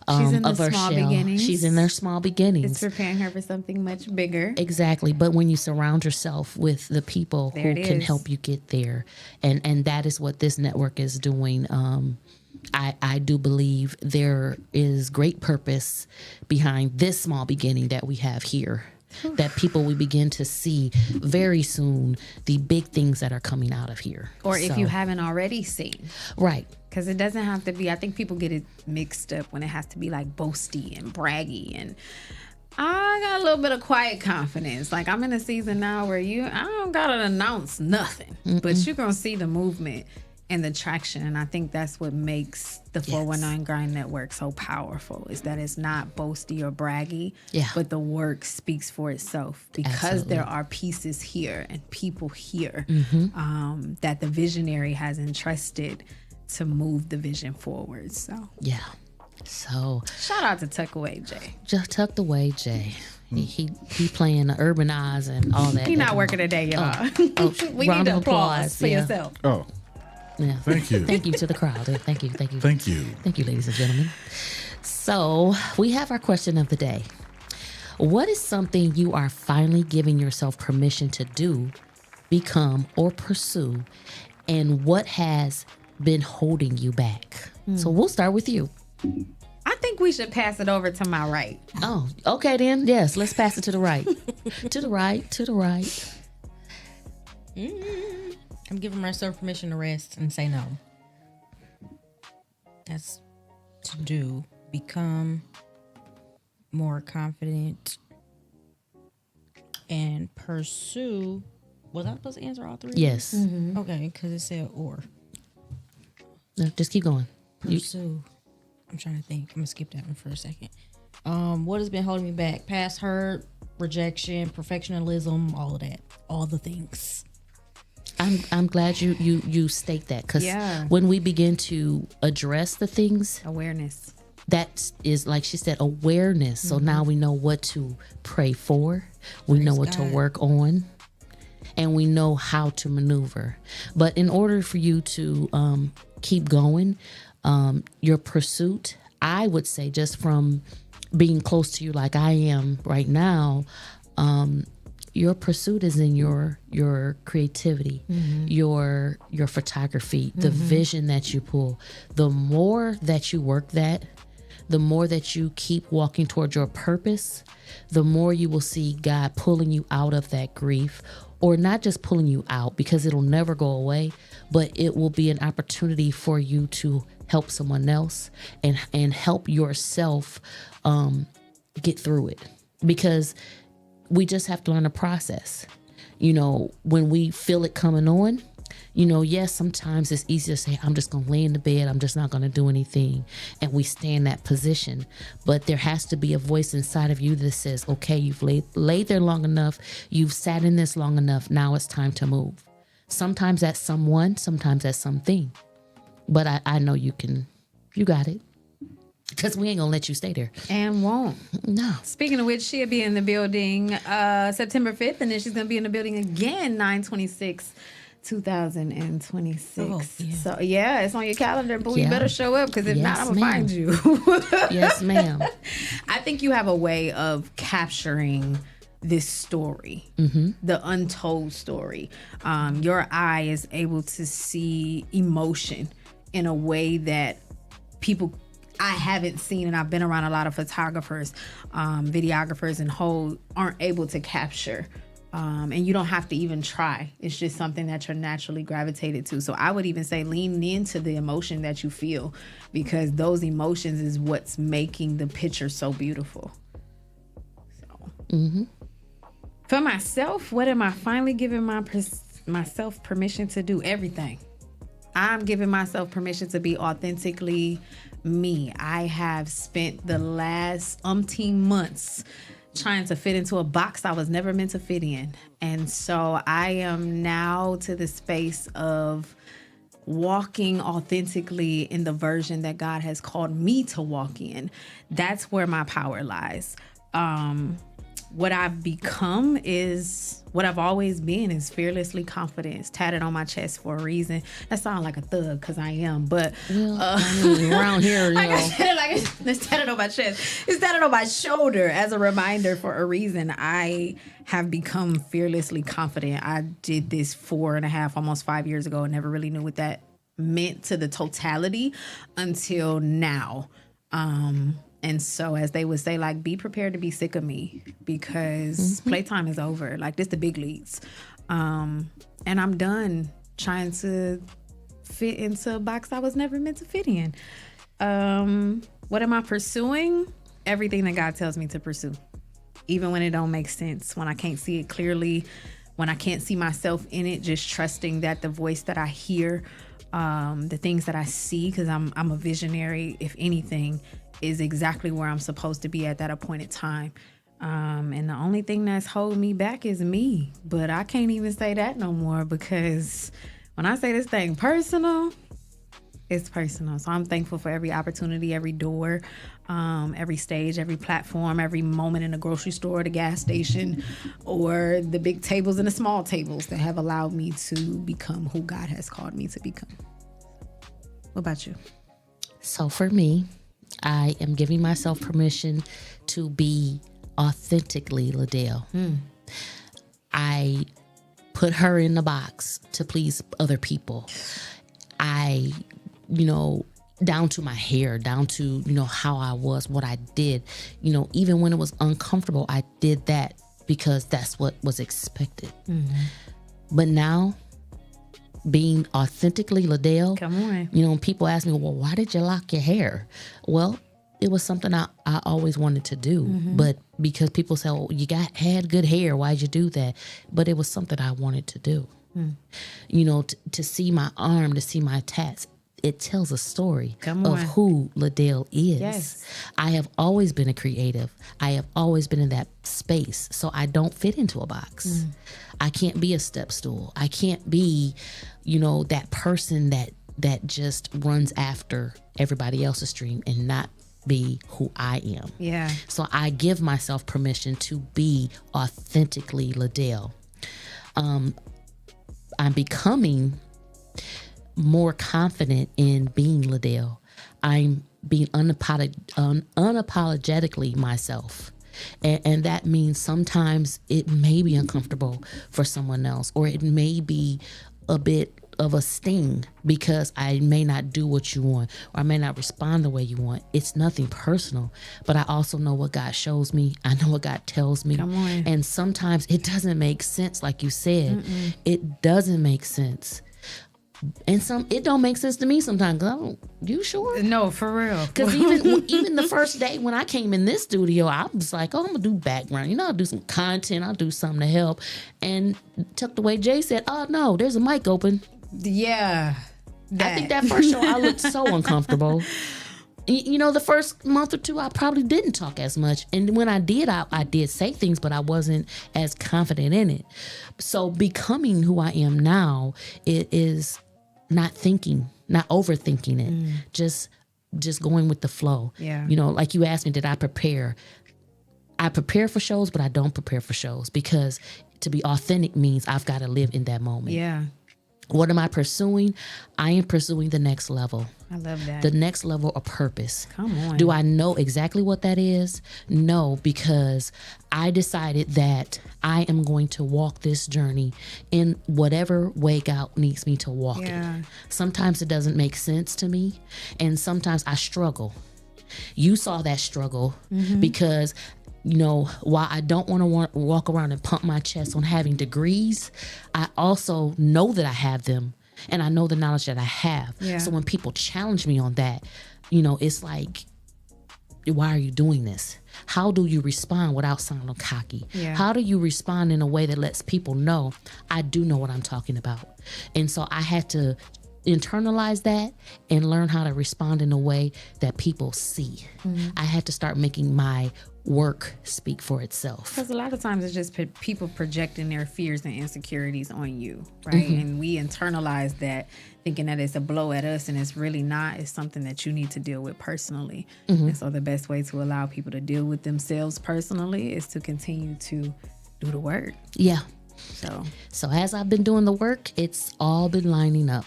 She's in of the her small shell. beginnings. She's in their small beginnings. It's preparing her for something much bigger. Exactly. But when you surround yourself with the people who can help you get there, and that is what this network is doing. I do believe there is great purpose behind this small beginning that we have here. That people will begin to see very soon the big things that are coming out of here. Or if you haven't already seen. Right. Because it doesn't have to be, I think people get it mixed up when it has to be like boasty and braggy. And I got a little bit of quiet confidence. Like I'm in a season now where I don't got to announce nothing. But you're going to see the movement and the traction. And I think that's what makes the 419 Grind Network so powerful, is that it's not boasty or braggy, but the work speaks for itself, because there are pieces here and people here that the visionary has entrusted to move the vision forward. So shout out to Tuck Away Jay. Just Tucked Away Jay. He playing the Urbanize and all that. He not working today, y'all. We need to applause for yourself. Oh. Yeah. Thank you. Thank you to the crowd. Thank you. Thank you. Thank you, ladies and gentlemen. So we have our question of the day. What is something you are finally giving yourself permission to do, become, or pursue? And what has been holding you back? So we'll start with you. I think we should pass it over to my right. Oh, okay then. Yes, let's pass it to the right. To the right, to the right. I'm giving myself permission to rest and say no. That's to do. Become more confident and pursue. Was I supposed to answer all three? Yes. Okay, because it said or. No, just keep going. Pursue. I'm trying to think. I'm going to skip that one for a second. What has been holding me back? Past hurt, rejection, perfectionism, all of that. All the things. I'm glad you state that, because when we begin to address the things, awareness, that is, like she said, awareness. So now we know what to pray for, we know what to work on, and we know how to maneuver. But in order for you to keep going, your pursuit, I would say, just from being close to you like I am right now, your pursuit is in your creativity, your photography, the vision that you pull. The more that you work that, the more that you keep walking towards your purpose, the more you will see God pulling you out of that grief, or not just pulling you out, because it'll never go away, but it will be an opportunity for you to help someone else and help yourself get through it. Because we just have to learn the process. You know, when we feel it coming on, you know, yes, sometimes it's easy to say, I'm just going to lay in the bed. I'm just not going to do anything. And we stay in that position. But there has to be a voice inside of you that says, okay, you've laid there long enough. You've sat in this long enough. Now it's time to move. Sometimes that's someone, sometimes that's something. But I know you got it. Because we ain't going to let you stay there. And won't. No. Speaking of which, she'll be in the building September 5th, and then she's going to be in the building again 9/26/2026. Oh, yeah. So, yeah, it's on your calendar, but Yeah. you better show up, because if not, I'm going to find you. Yes, ma'am. I think you have a way of capturing this story, the untold story. Your eye is able to see emotion in a way that I haven't seen, and I've been around a lot of photographers, videographers, and whole aren't able to capture. And you don't have to even try. It's just something that you're naturally gravitated to. So I would even say lean into the emotion that you feel, because those emotions is what's making the picture so beautiful. So for myself, what am I finally giving myself permission to do? Everything. I'm giving myself permission to be authentically me. I have spent the last umpteen months trying to fit into a box I was never meant to fit in. And so I am now to the space of walking authentically in the version that God has called me to walk in. That's where my power lies. What I've become is what I've always been, is fearlessly confident. It's tatted on my chest for a reason. That sounds like a thug, because I am, but Around here, like I said, it's tatted on my chest. It's tatted on my shoulder as a reminder for a reason. I have become fearlessly confident. I did this 4.5, almost 5 years ago, and never really knew what that meant to the totality until now. And so, as they would say, like, be prepared to be sick of me, because playtime is over. Like, this the big leagues. And I'm done trying to fit into a box I was never meant to fit in. What am I pursuing? Everything that God tells me to pursue. Even when it don't make sense, when I can't see it clearly, when I can't see myself in it, just trusting that the voice that I hear, the things that I see, because I'm a visionary, if anything, is exactly where I'm supposed to be at that appointed time. And the only thing that's holding me back is me. But I can't even say that no more, because when I say this thing personal, it's personal. So I'm thankful for every opportunity, every door, every stage, every platform, every moment in the grocery store, the gas station, or the big tables and the small tables that have allowed me to become who God has called me to become. What about you? So for me, I am giving myself permission to be authentically LaDale. I put her in the box to please other people. I, down to my hair, down to, how I was, what I did, even when it was uncomfortable, I did that because that's what was expected. But now, being authentically LaDale. Come on. People ask me, well, why did you lock your hair? Well, it was something I always wanted to do. But because people say, oh, you had good hair, why'd you do that? But it was something I wanted to do. To see my arm, to see my tats, it tells a story of who LaDale is. Yes. I have always been a creative. I have always been in that space. So I don't fit into a box. I can't be a step stool. I can't be, that person that just runs after everybody else's dream and not be who I am. Yeah. So I give myself permission to be authentically LaDale. I'm becoming more confident in being LaDale. I'm being unapologetically myself. And that means sometimes it may be uncomfortable for someone else, or it may be a bit of a sting because I may not do what you want, or I may not respond the way you want. It's nothing personal, but I also know what God shows me. I know what God tells me. Come on. And sometimes it doesn't make sense, like you said. It doesn't make sense. And it don't make sense to me sometimes. You sure? No, for real. Because even the first day when I came in this studio, I was like, oh, I'm going to do background. I'll do some content. I'll do something to help. And tucked away, Jay said, oh, no, there's a mic open. Yeah. I think that first show, I looked so uncomfortable. The first month or two, I probably didn't talk as much. And when I did, I did say things, but I wasn't as confident in it. So becoming who I am now, it is not thinking, not overthinking it, just going with the flow. Yeah. Like you asked me, did I prepare? I prepare for shows, but I don't prepare for shows, because to be authentic means I've got to live in that moment. Yeah. What am I pursuing? I am pursuing the next level. I love that. The next level of purpose. Come on. Do I know exactly what that is? No, because I decided that I am going to walk this journey in whatever way God needs me to walk it. Sometimes it doesn't make sense to me, and sometimes I struggle. You saw that struggle because while I don't want to walk around and pump my chest on having degrees, I also know that I have them, and I know the knowledge that I have. Yeah. So when people challenge me on that, it's like, why are you doing this? How do you respond without sounding cocky? Yeah. How do you respond in a way that lets people know I do know what I'm talking about? And so I had to internalize that and learn how to respond in a way that people see. I had to start making my work speak for itself. Because a lot of times it's just people projecting their fears and insecurities on you, right? And we internalize that, thinking that it's a blow at us, and it's really not. It's something that you need to deal with personally. And so the best way to allow people to deal with themselves personally is to continue to do the work. Yeah. So as I've been doing the work, it's all been lining up.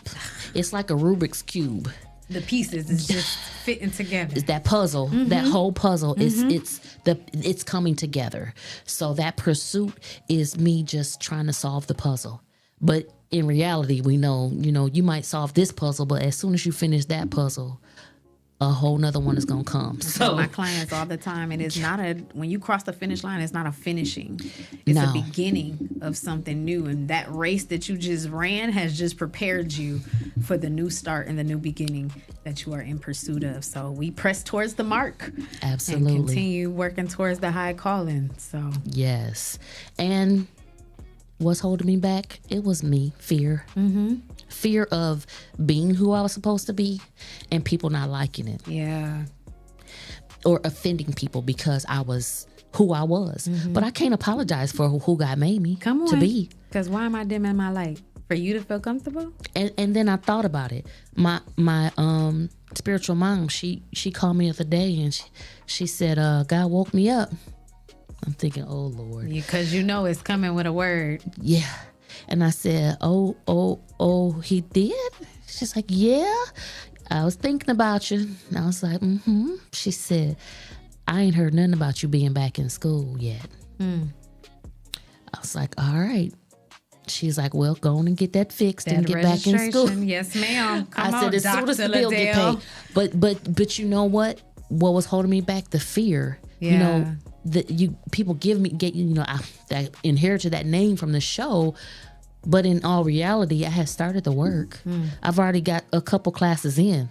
It's like a Rubik's Cube. The pieces is just fitting together. It's that puzzle, that whole puzzle. It's coming together. So that pursuit is me just trying to solve the puzzle. But in reality, we know, you might solve this puzzle, but as soon as you finish that puzzle, a whole nother one is gonna come. So my clients all the time, it is not when you cross the finish line, it's not a finishing. It's a beginning of something new. And that race that you just ran has just prepared you for the new start and the new beginning that you are in pursuit of. So we press towards the mark. Absolutely. And continue working towards the high calling. So yes. And what's holding me back? It was me, fear. Fear of being who I was supposed to be and people not liking it. Yeah. Or offending people because I was who I was. But I can't apologize for who God made me to be. Because why am I dimming my light? For you to feel comfortable? And then I thought about it. My spiritual mom, she called me the other day and she said, God woke me up. I'm thinking, oh Lord. Because it's coming with a word. Yeah. And I said, oh, he did? She's like, yeah, I was thinking about you. And I was like, She said, I ain't heard nothing about you being back in school yet. I was like, all right. She's like, well, go on and get that fixed and get back in school. Yes, ma'am. I said, as soon as the bill get paid. But you know what? What was holding me back? The fear. Yeah. People I inherited that name from the show, but in all reality, I had started the work. I've already got a couple classes in.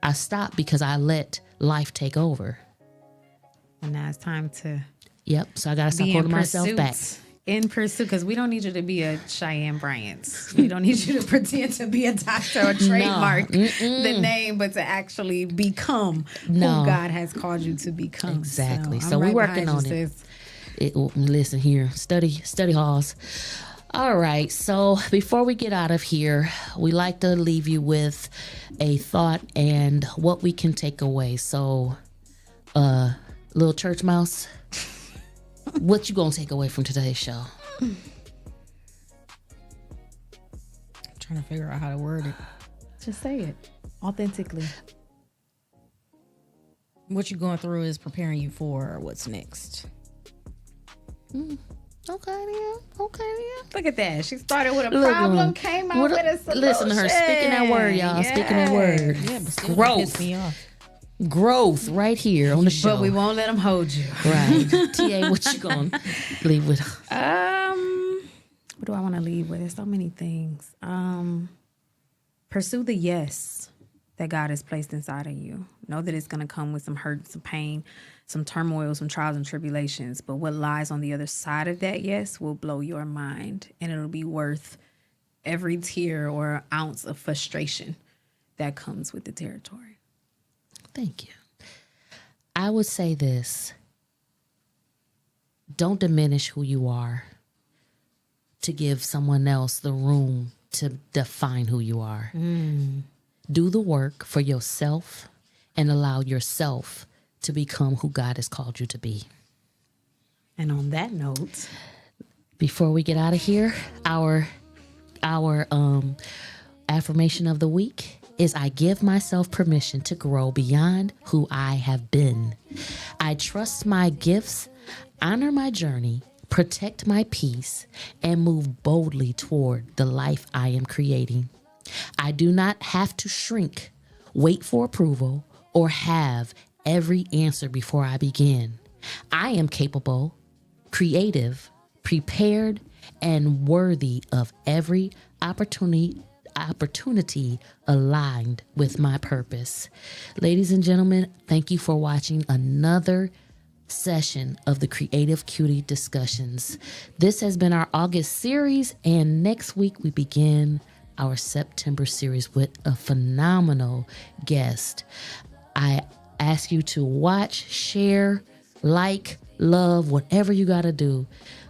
I stopped because I let life take over. And now it's time to. Yep. So I got to stop holding myself back. In pursuit, because we don't need you to be a Cheyenne Bryant. We don't need you to pretend to be a doctor or trademark the name, but to actually become who God has called you to become. Exactly. So we're working on it. Listen here, study halls. All right. So before we get out of here, we like to leave you with a thought and what we can take away. So, little church mouse. What you gonna take away from today's show? I'm trying to figure out how to word it. Just say it authentically. what you're going through is preparing you for what's next. Okay, yeah. Look at that. She started with a problem, came out with a solution. Listen to her speaking that word, y'all. Yes. Speaking that word. Yeah, but still Growth. piss me off. Growth right here on the show. But we won't let them hold you. Right. TA, what you going to leave with? What do I want to leave with? There's so many things. Pursue the yes that God has placed inside of you. Know that it's going to come with some hurt, some pain, some turmoil, some trials and tribulations. But what lies on the other side of that yes will blow your mind. And it'll be worth every tear or ounce of frustration that comes with the territory. Thank you. I would say this. Don't diminish who you are to give someone else the room to define who you are. Do the work for yourself and allow yourself to become who God has called you to be. And on that note, before we get out of here, our affirmation of the week is I give myself permission to grow beyond who I have been. I trust my gifts, honor my journey, protect my peace, and move boldly toward the life I am creating. I do not have to shrink, wait for approval, or have every answer before I begin. I am capable, creative, prepared, and worthy of every opportunity aligned with my purpose. Ladies and gentlemen, thank you for watching another session of the Creative Cutie Discussions. This has been our August series, and next week we begin our September series with a phenomenal guest. I ask you to watch, share, like, love, whatever you got to do.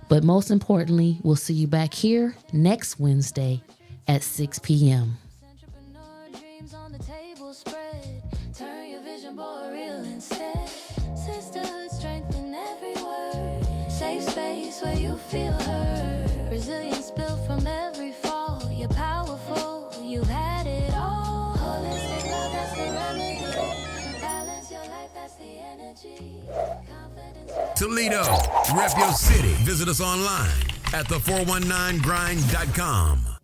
But most importantly, we'll see you back here next Wednesday at 6 p.m. Entrepreneur dreams on the table spread. Turn your vision board real instead. Sisterhood, strength in every word. Safe space where you feel heard. Resilience built from every fall. You're powerful, you've had it all. Holistic love, that's the remedy. Balance your life, that's the energy. Confidence. Toledo, rep your city. Visit us online at the419grind.com.